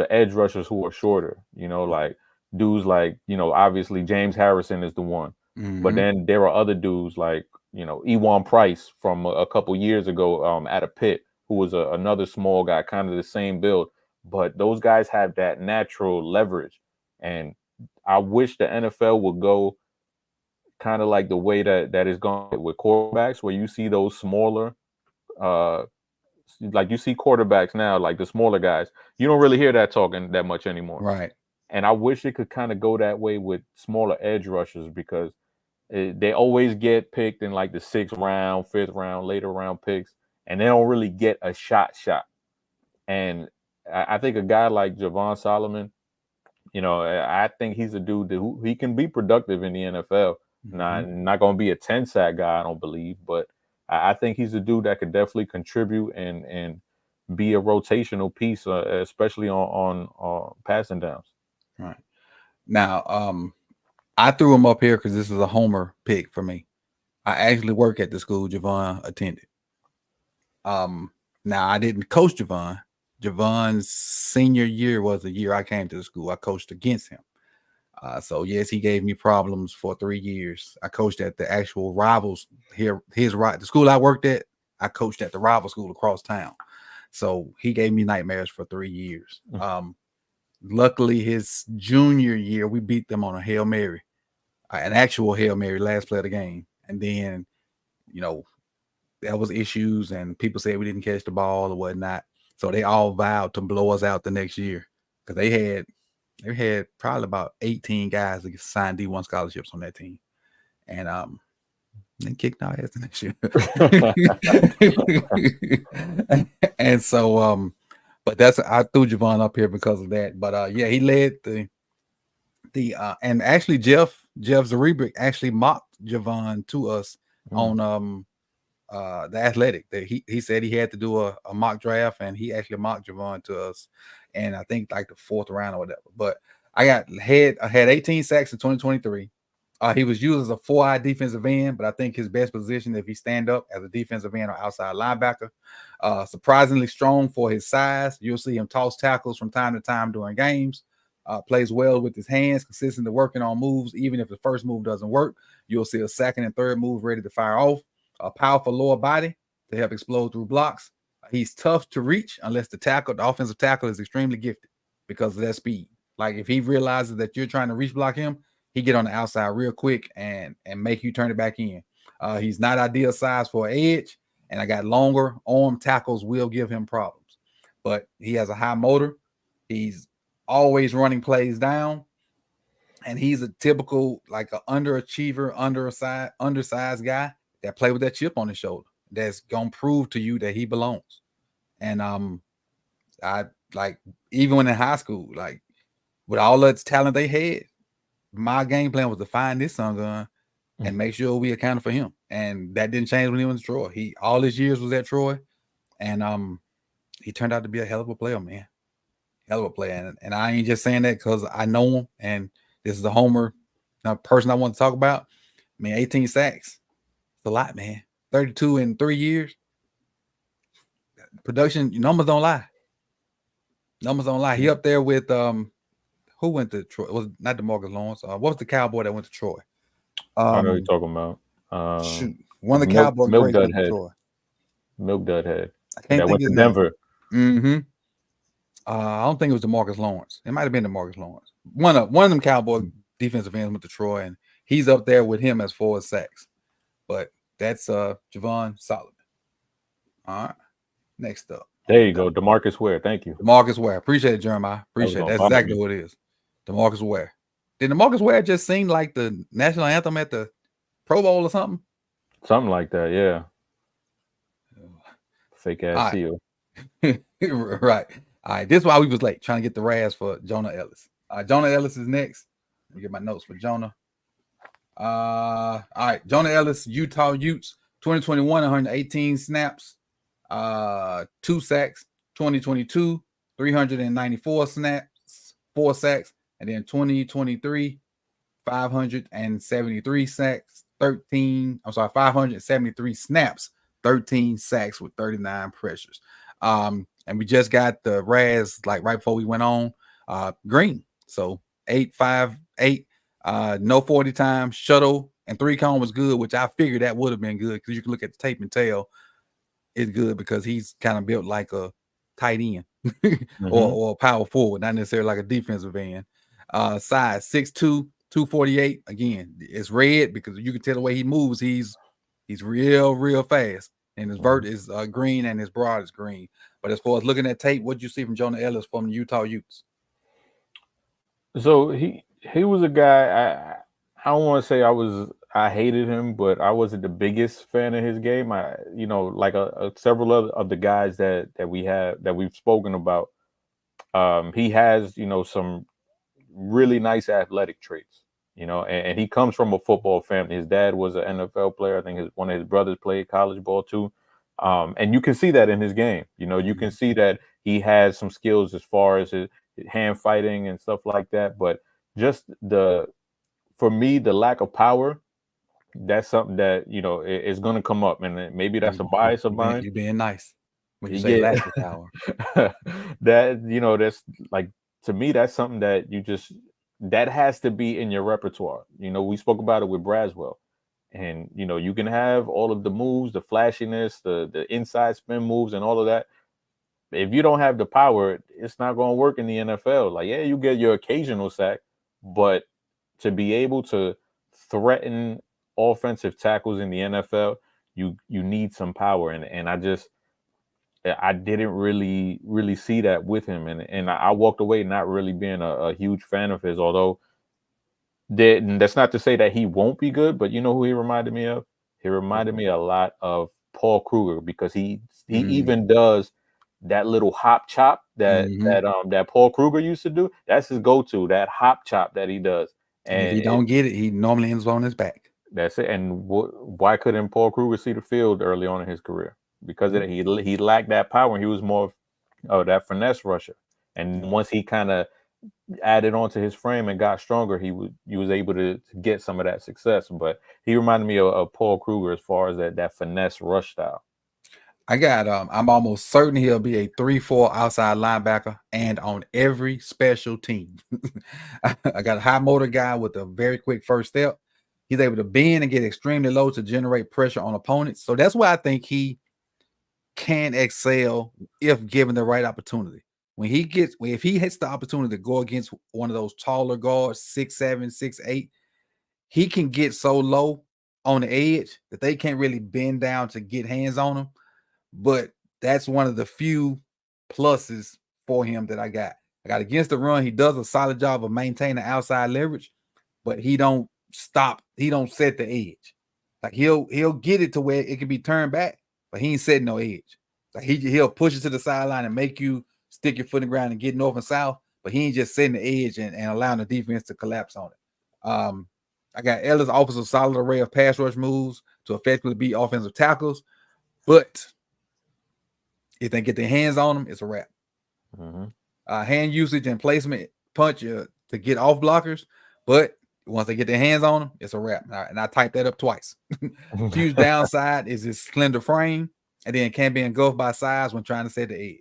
edge rushers who are shorter. Like dudes like obviously James Harrison is the one, but Mm-hmm. then there are other dudes like Ewan Price from a couple years ago at a Pitt, who was another small guy, kind of the same build, but those guys have that natural leverage. And I wish the NFL would go kind of like the way that is going with quarterbacks, where you see those smaller, uh, like you see quarterbacks now, like the smaller guys. You don't really hear that talking that much anymore. Right. And I wish it could kind of go that way with smaller edge rushers, because they always get picked in like the 6th round, 5th round, later round picks, and they don't really get a shot. And I think a guy like Javon Solomon, I think he's a dude who he can be productive in the NFL. Mm-hmm. Not going to be a 10 sack guy, I don't believe, but I think he's a dude that could definitely contribute and be a rotational piece, especially on passing downs. Right. Now, I threw him up here because this is a homer pick for me. I actually work at the school Javon attended. Now I didn't coach Javon. Javon's senior year was the year I came to the school. I coached against him. So yes, he gave me problems for 3 years. I coached at the actual rivals here. The school I worked at, I coached at the rival school across town. So he gave me nightmares for 3 years. Luckily, his junior year, we beat them on a Hail Mary, an actual Hail Mary, last play of the game. And then, there was issues and people said we didn't catch the ball or whatnot. So they all vowed to blow us out the next year, because they had probably about 18 guys that signed D1 scholarships on that team. And they kicked our ass the next year. And so but I threw Javon up here because of that. But yeah, he led the and actually Jeff Zarebrick actually mocked Javon to us on the Athletic. That he said he had to do a mock draft, and he actually mocked Javon to us, and I think like the 4th round or whatever. But I had 18 sacks in 2023. He was used as a 4-eye defensive end, but I think his best position, if he stand up as a defensive end or outside linebacker. Surprisingly strong for his size. You'll see him toss tackles from time to time during games. Plays well with his hands, consistently working on moves. Even if the first move doesn't work, you'll see a second and third move ready to fire off. A powerful lower body to help explode through blocks. He's tough to reach unless the offensive tackle, is extremely gifted because of that speed. Like if he realizes that you're trying to reach block him, he get on the outside real quick and make you turn it back in. He's not ideal size for an edge, and I got longer arm tackles will give him problems. But he has a high motor. He's always running plays down, and he's a typical like an underachiever, undersized guy that play with that chip on his shoulder. That's gonna prove to you that he belongs. And I like even when in high school, like with all the talent they had, my game plan was to find this son gun and make sure we accounted for him. And that didn't change when he went to Troy. He all his years was at Troy, and he turned out to be a hell of a player, man. Hell of a player. And I ain't just saying that because I know him and this is the homer person I want to talk about. I mean, 18 sacks. It's a lot, man. 32 in 3 years. Production, your numbers don't lie. Numbers don't lie. He up there with who went to Troy? It was not DeMarcus Lawrence. What was the Cowboy that went to Troy? I know what you're talking about. Shoot, one of the Cowboy Milk greats went to Dudhead. Troy. Milk Dudhead. I can't That think went his to name. Denver. Mm-hmm. I don't think it was DeMarcus Lawrence. It might have been DeMarcus Lawrence. One of them Cowboy defensive ends went to Troy, and he's up there with him as far as sacks. But that's Javon Solomon. All right. Next up. There you go, DeMarcus Ware. Thank you. DeMarcus Ware. Appreciate it, Jeremiah. Appreciate it. That's exactly what it is. DeMarcus Ware. Did DeMarcus Ware just sing like the national anthem at the Pro Bowl or something? Something like that, yeah. Fake ass seal. Right. All right. This is why we was late, trying to get the Raz for Jonah Ellis. Jonah Ellis is next. Let me get my notes for Jonah. All right. Jonah Ellis, Utah Utes, 2021, 118 snaps, 2 sacks. 2022, 394 snaps, 4 sacks, and then 2023, 573 sacks, 573 snaps, 13 sacks with 39 pressures. And we just got the Raz like right before we went on. Green. So 8.58, no 40 time, shuttle, and 3 cone was good, which I figured that would have been good because you can look at the tape and tell it's good because he's kind of built like a tight end or a power forward, not necessarily like a defensive end. Size 6'2", 248. Again, it's red because you can tell the way he moves. He's real fast, and his vert is green and his broad is green. But as far as looking at tape, what did you see from Jonah Ellis from the Utah Utes? So he was a guy. I don't want to say I hated him, but I wasn't the biggest fan of his game. Like several of the guys that we've spoken about, he has, some really nice athletic traits, and he comes from a football family. His dad was an NFL player. I think one of his brothers played college ball too. And you can see that in his game. You can see that he has some skills as far as his hand fighting and stuff like that. But just for me, the lack of power, that's something that, is going to come up. And maybe that's a bias of mine. You're being nice when you say lack of power. That's like, to me, that's something that that has to be in your repertoire. We spoke about it with Braswell. And, you can have all of the moves, the flashiness, the inside spin moves and all of that. If you don't have the power, it's not going to work in the NFL. Like, yeah, you get your occasional sack, but to be able to threaten offensive tackles in the NFL, you need some power. And I didn't really see that with him. And I walked away not really being a huge fan of his, although that's not to say that he won't be good, but you know who he reminded me of? He reminded me a lot of Paul Kruger, because he even does that little hop chop that Paul Kruger used to do. That's his go-to, that hop chop that he does. And if he don't get it, he normally ends on his back. That's it. And why couldn't Paul Kruger see the field early on in his career? Because he lacked that power, and he was more of that finesse rusher. And once he kind of added onto his frame and got stronger, he was able to get some of that success. But he reminded me of Paul Kruger as far as that finesse rush style. I'm almost certain he'll be a 3-4 outside linebacker and on every special team. I got a high motor guy with a very quick first step. He's able to bend and get extremely low to generate pressure on opponents. So that's why I think he can excel if given the right opportunity. If he hits the opportunity to go against one of those taller guards, 6'7", 6'8", he can get so low on the edge that they can't really bend down to get hands on him. But that's one of the few pluses for him that I got. Against the run, he does a solid job of maintaining outside leverage, but he don't stop. He don't set the edge. Like he'll get it to where it can be turned back, but he ain't setting no edge. Like he'll push it to the sideline and make you stick your foot in the ground and get north and south, but he ain't just setting the edge and allowing the defense to collapse on it. I got Ellis offers a solid array of pass rush moves to effectively beat offensive tackles, but if they get their hands on him, it's a wrap. Hand usage and placement punch to get off blockers, but once they get their hands on him, it's a wrap. And I typed that up twice. Huge downside is his slender frame, and then can be engulfed by size when trying to set the edge.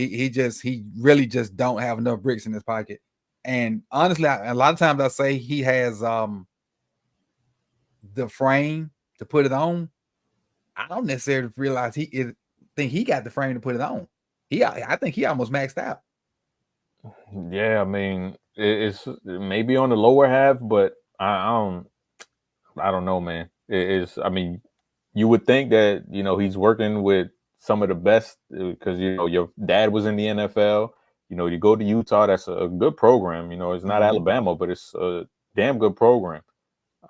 He really just don't have enough bricks in his pocket. And honestly, a lot of times I say he has the frame to put it on. I don't necessarily realize think he got the frame to put it on. I think he almost maxed out. Yeah, I mean, it's maybe on the lower half, but I don't know, man. It's, I mean, you would think that, you know, he's working with some of the best because, you know, your dad was in the NFL. You know, you go to Utah, that's a good program. You know, it's not Alabama, but it's a damn good program.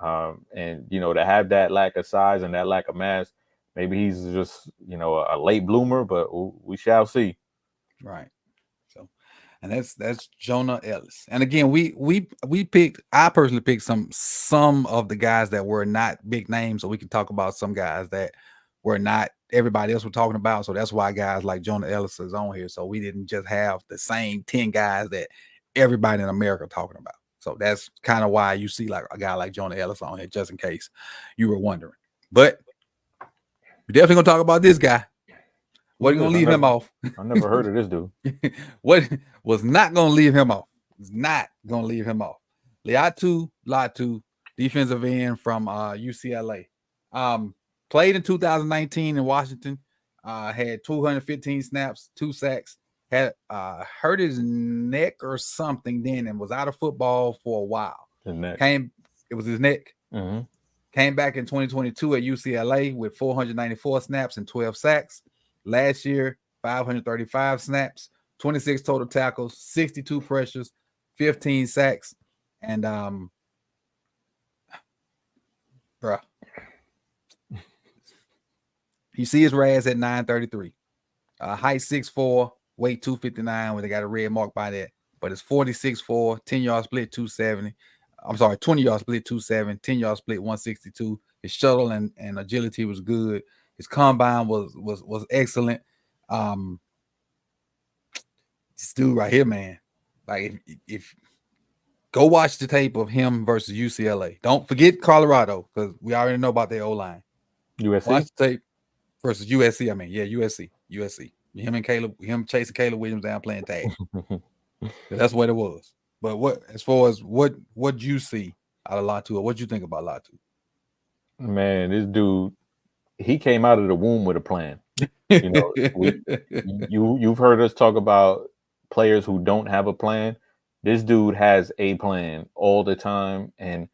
And, you know, to have that lack of size and that lack of mass, maybe he's just, you know, a late bloomer, but we shall see. Right. So, and that's Jonah Ellis. And again, we picked. I personally picked some of the guys that were not big names, so we can talk about some guys that were not everybody else were talking about. So that's why guys like Jonah Ellis is on here. So we didn't just have the same 10 guys that everybody in America talking about. So that's kind of why you see like a guy like Jonah Ellis on here, just in case you were wondering. But we're definitely gonna talk about this guy. What are you gonna leave him off? I never heard of this dude. What was not gonna leave him off? Was not gonna leave him off. Latu, defensive end from UCLA. Played in 2019 in Washington. Had 215 snaps, 2 sacks. Had hurt his neck or something then, and was out of football for a while. It was his neck. Mm-hmm. Came back in 2022 at UCLA with 494 snaps and 12 sacks. Last year, 535 snaps, 26 total tackles, 62 pressures, 15 sacks, and bruh. You see his RAS at 933. Height 6'4", weight 259, where they got a red mark by that. But it's 46'4", 10-yard split 270. I'm sorry, 20-yard split 270, 10-yard split 162. His shuttle and agility was good. His combine was excellent. This dude right here, man. Like if go watch the tape of him versus UCLA. Don't forget Colorado, because we already know about their O-line. USC? Watch the tape versus USC. I mean, yeah, USC. Him chasing Caleb Williams down playing tag. That's what it was. But what as far as what you see out of Latu, or what you think about Latu? Man, this dude, he came out of the womb with a plan. You know, you've heard us talk about players who don't have a plan. This dude has a plan all the time, and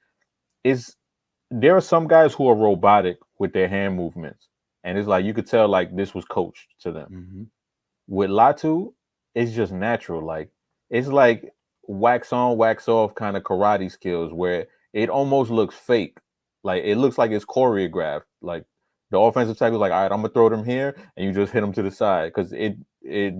there are some guys who are robotic with their hand movements, and it's like you could tell like this was coached to them. Mm-hmm. With Latu, it's just natural. Like it's like wax on, wax off kind of karate skills where it almost looks fake. Like it looks like it's choreographed. Like the offensive tackle is like, all right, I'm gonna throw them here, and you just hit them to the side because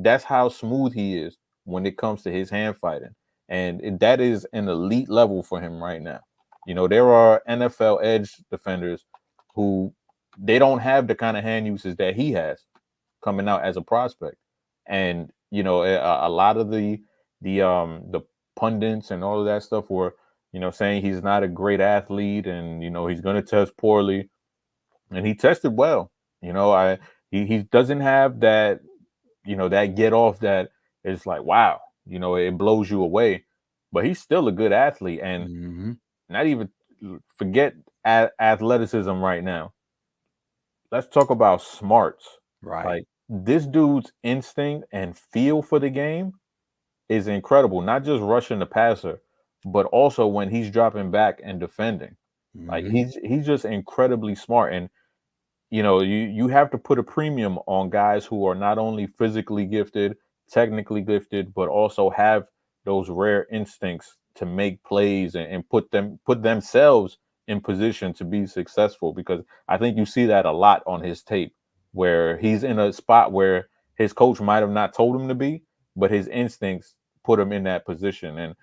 that's how smooth he is when it comes to his hand fighting, and that is an elite level for him right now. You know, there are NFL edge defenders who they don't have the kind of hand uses that he has coming out as a prospect, and you know, a lot of the pundits and all of that stuff were, you know, saying he's not a great athlete and, you know, he's going to test poorly. And he tested well. You know, he doesn't have that, you know, that get off that is like, wow, you know, it blows you away. But he's still a good athlete. And not even forget athleticism right now. Let's talk about smarts. Right. Like this dude's instinct and feel for the game is incredible. Not just rushing the passer, but also when he's dropping back and defending. Like he's just incredibly smart. And you know, you have to put a premium on guys who are not only physically gifted, technically gifted, but also have those rare instincts to make plays and put themselves in position to be successful. Because I think you see that a lot on his tape, where he's in a spot where his coach might have not told him to be, but his instincts put him in that position. And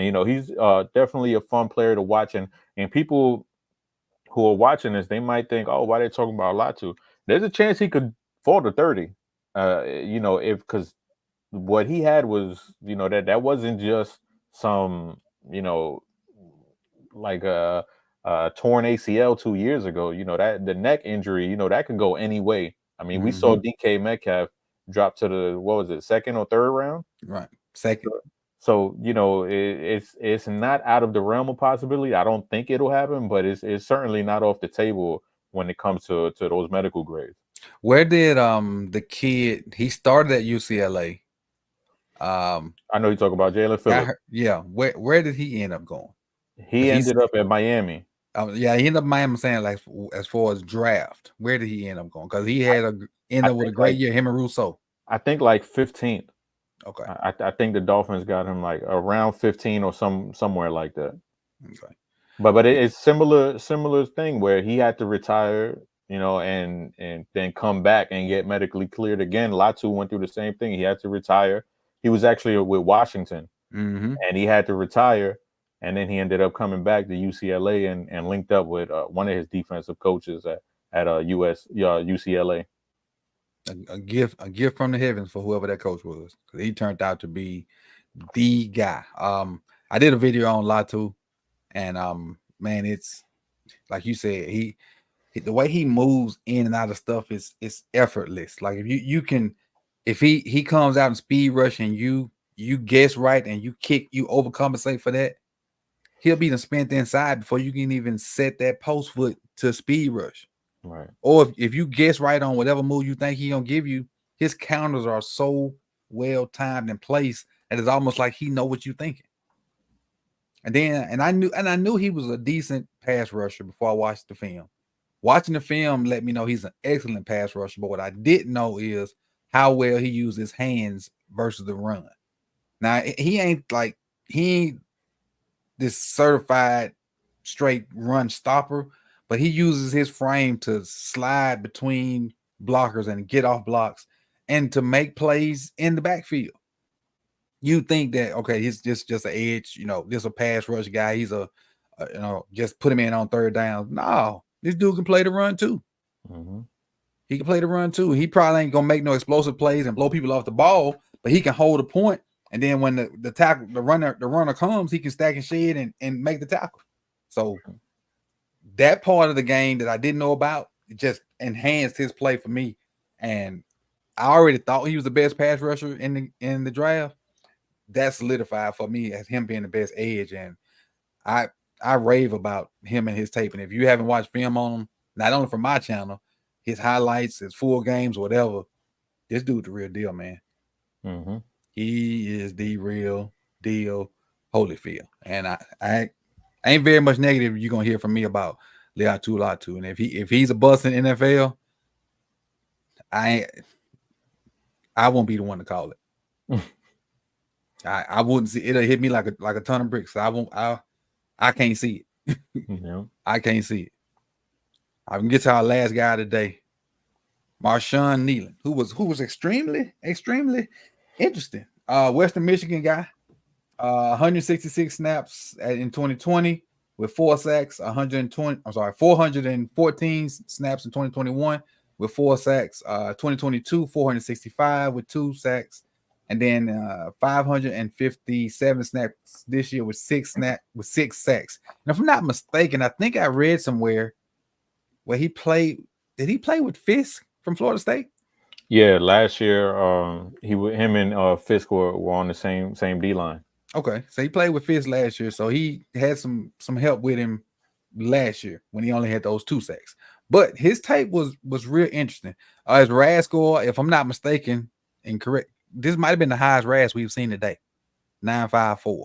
you know, he's definitely a fun player to watch. And people who are watching this, they might think, oh, why are they talking about Latu? There's a chance he could fall to 30. You know, because what he had was, you know, that wasn't just some, you know, like a torn ACL 2 years ago. You know, that the neck injury, you know, that could go any way. I mean, we saw DK Metcalf dropped to the, what was it, second or third round. Right. Second. So it's not out of the realm of possibility. I don't think it'll happen, but it's certainly not off the table when it comes to those medical grades. Where did the kid, he started at UCLA? I know you talk about Jalen Phillips. Yeah. Where did he end up going? He ended up at Miami. Yeah, he ended up Miami. Saying, like, as far as draft, where did he end up going? Because he had ended up with a great year. Him and Rousseau. I think like 15th. Okay. I think the Dolphins got him like around 15 or somewhere like that. Okay. But it's similar thing where he had to retire, and then come back and get medically cleared again. Latu went through the same thing. He had to retire. He was actually with Washington, and he had to retire, and then he ended up coming back to UCLA and linked up with one of his defensive coaches at UCLA. A gift from the heavens for whoever that coach was, because he turned out to be the guy. I did a video on Latu, and man, it's like you said, the way he moves in and out of stuff is effortless. Like, if you can, if he comes out in speed rush and you guess right and you overcompensate for that, he'll be spent inside before you can even set that post foot to speed rush. Right. Or if you guess right on whatever move you think he gonna give you, his counters are so well timed in place that it's almost like he know what you're thinking. And I knew he was a decent pass rusher before I watched the film. Watching the film let me know he's an excellent pass rusher, but what I didn't know is how well he uses his hands versus the run. Now, he ain't this certified straight run stopper, but he uses his frame to slide between blockers and get off blocks and to make plays in the backfield. You think that, okay, he's just an edge, just a pass rush guy. He's just put him in on third down. No, this dude can play the run too. He can play the run too. He probably ain't gonna make no explosive plays and blow people off the ball, but he can hold a point. And then when the runner comes, he can stack and shed and make the tackle. So that part of the game that I didn't know about just enhanced his play for me. And I already thought he was the best pass rusher in the draft. That solidified for me as him being the best edge. And I rave about him and his tape. And if you haven't watched film on him, not only from my channel, his highlights, his full games, whatever, this dude's the real deal, man. He is the real deal, Holyfield. And I ain't very much negative you're gonna hear from me about Latu. And if he's a bust in NFL, I won't be the one to call it. I wouldn't see it'll hit me like a ton of bricks. I can't see it. I can't see it. I can get to our last guy today, Marshawn Nealon, who was extremely interesting. Western Michigan guy, 166 snaps in 2020 with 4 sacks, 414 snaps in 2021 with 4 sacks, 2022 465 with 2 sacks, and then 557 snaps this year with 6 sacks. And if I'm not mistaken, I think I read somewhere where he played. Did he play with Fisk from Florida State? Yeah, last year, him and Fisk were on the same D line. Okay, so he played with Fisk last year, so he had some help with him last year when he only had those 2 sacks. But his tape was real interesting. His RAS score, if I'm not mistaken, incorrect, this might have been the highest RAS we've seen today, 9.54.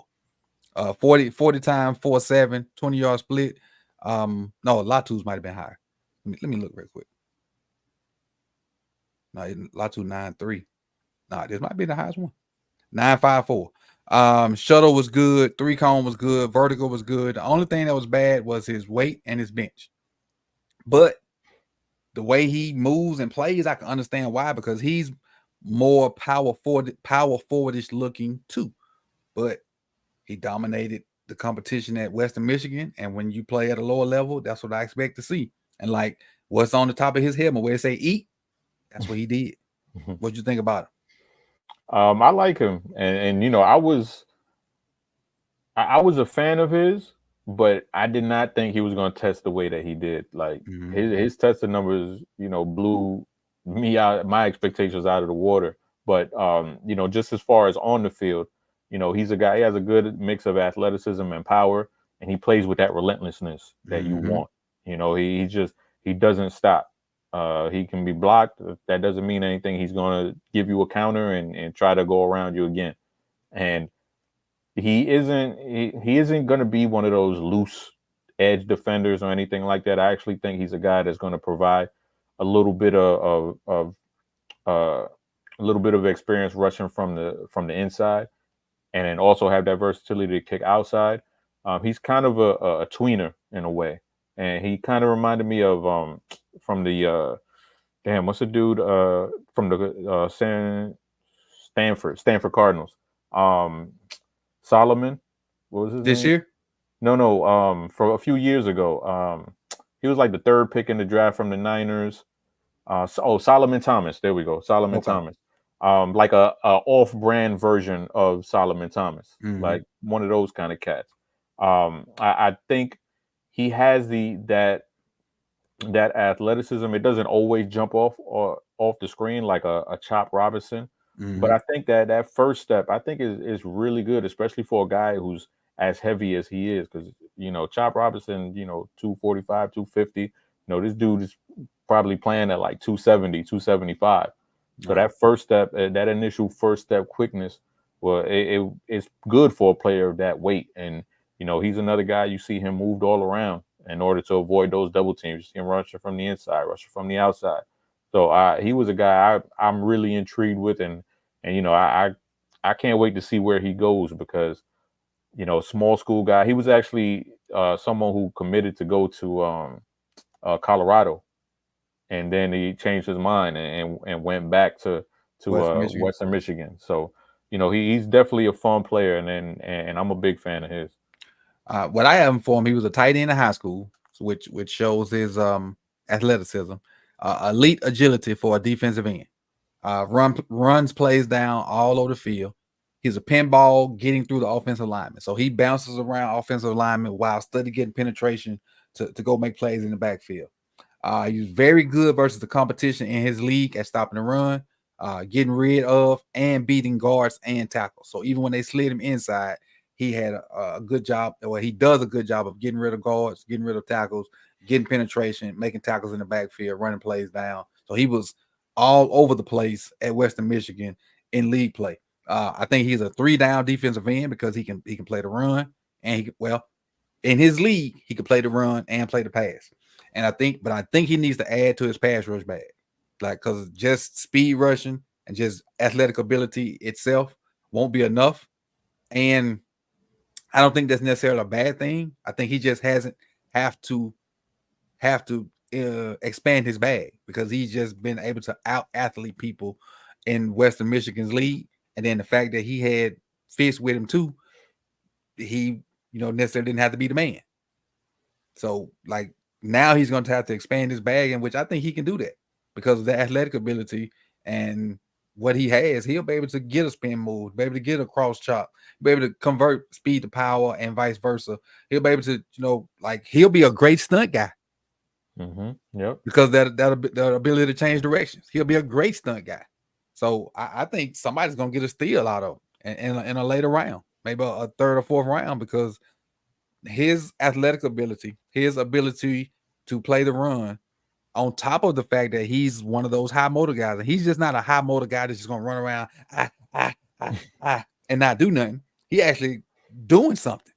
40 times 4.7, 20-yard split. No, Latu's might have been higher. Let me look real quick. No, Latu 9.3. No, this might be the highest one. 9.54. Shuttle was good. 3-cone was good. Vertical was good. The only thing that was bad was his weight and his bench. But the way he moves and plays, I can understand why, because he's more power forwardish looking too. But he dominated the competition at Western Michigan, and when you play at a lower level, that's what I expect to see. And like what's on the top of his helmet, where it say "eat," that's what he did. What you think about him? I like him, and I was a fan of his, but I did not think he was going to test the way that he did. Like his testing numbers, blew my expectations out of the water. But just as far as on the field, he's a guy. He has a good mix of athleticism and power, and he plays with that relentlessness that you Mm-hmm. want. He doesn't stop. He can be blocked. That doesn't mean anything. He's going to give you a counter and try to go around you again. And he isn't going to be one of those loose edge defenders or anything like that. I actually think he's a guy that's going to provide a little bit of uh, a little bit of experience rushing from the inside, and then also have that versatility to kick outside. He's kind of a tweener in a way, and he kind of reminded me of from the what's the dude from the Stanford Cardinals, um, Solomon. What was his This name? year, No. For a few years ago, he was like the third pick in the draft from the Niners. Solomon Thomas. There we go. Solomon okay. Thomas. Like a off-brand version of Solomon Thomas, Mm-hmm. like one of those kind of cats. I think he has that athleticism. It doesn't always jump off the screen like a Chop Robinson, but Mm-hmm. I think that first step I think is really good, especially for a guy who's as heavy as he is, because Chop Robinson, 245, 250. This dude is probably playing at like 270, 275. So Right. that first step, that initial first step quickness, well, it's good for a player of that weight. And he's another guy, you see him moved all around in order to avoid those double teams. You see him rushing from the inside, rushing from the outside. So he was a guy I'm really intrigued with, and I can't wait to see where he goes, because small school guy. He was actually someone who committed to go to Colorado, and then he changed his mind and went back to West Michigan. Western Michigan. So he's definitely a fun player, and I'm a big fan of his. What I have informed, he was a tight end in high school, which shows his athleticism, elite agility for a defensive end. Runs plays down all over the field. He's a pinball getting through the offensive lineman. So he bounces around offensive linemen while study getting penetration to go make plays in the backfield. He's very good versus the competition in his league at stopping the run, getting rid of and beating guards and tackles. So even when they slid him inside, he had a good job. Well, he does a good job of getting rid of guards, getting rid of tackles, getting penetration, making tackles in the backfield, running plays down. So he was all over the place at Western Michigan in league play. I think he's a 3-down defensive end because he can play the run, and in his league he can play the run and play the pass. And I think he needs to add to his pass rush bag, like, because just speed rushing and just athletic ability itself won't be enough. And I don't think that's necessarily a bad thing. I think he just hasn't have to have to expand his bag, because he's just been able to out athlete people in Western Michigan's league. And then the fact that he had Fitz with him too, he necessarily didn't have to be the man. So like now he's going to have to expand his bag, in which I think he can do that because of the athletic ability and what he has. He'll be able to get a spin move, be able to get a cross chop, be able to convert speed to power and vice versa. He'll be able to, like, he'll be a great stunt guy Mm-hmm. Yep. because that ability to change directions. He'll be a great stunt guy. So I think somebody's going to get a steal out of him in a later round, maybe a third or fourth round, because his athletic ability, his ability to play the run, on top of the fact that he's one of those high motor guys, and he's just not a high motor guy that's just gonna run around and not do nothing. He actually doing something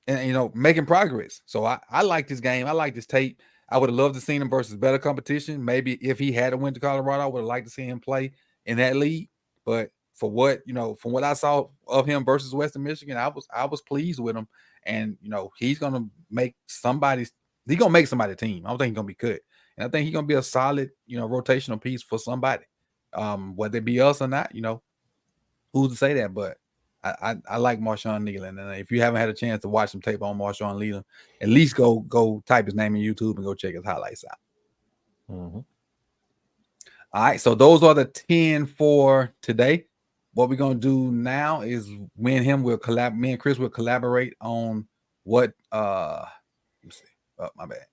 and making progress. So I like this game. I like this tape. I would have loved to see him versus better competition. Maybe if he had went to Colorado, I would have liked to see him play in that league. But for what from what I saw of him versus Western Michigan, I was pleased with him. And he's gonna make somebody's he's gonna make somebody team. I don't think he's gonna be cut. And I think he's gonna be a solid, rotational piece for somebody. Whether it be us or not, who's to say that? But I like Marshawn Leland, and if you haven't had a chance to watch some tape on Marshawn Leland, at least go type his name in YouTube and go check his highlights out. Mm-hmm. All right, so those are the 10 for today. What we're gonna do now is me and Chris will collaborate on what let me see. Oh, my bad.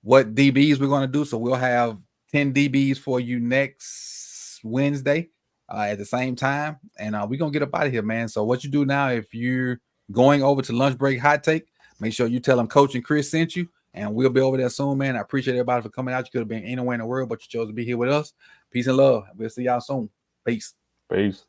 What DBs we're gonna do. So we'll have 10 DBs for you next Wednesday at the same time. And we're going to get up out of here, man. So what you do now, if you're going over to Lunch Break Hot Take, make sure you tell them Coach and Chris sent you. And we'll be over there soon, man. I appreciate everybody for coming out. You could have been anywhere in the world, but you chose to be here with us. Peace and love. We'll see y'all soon. Peace. Peace.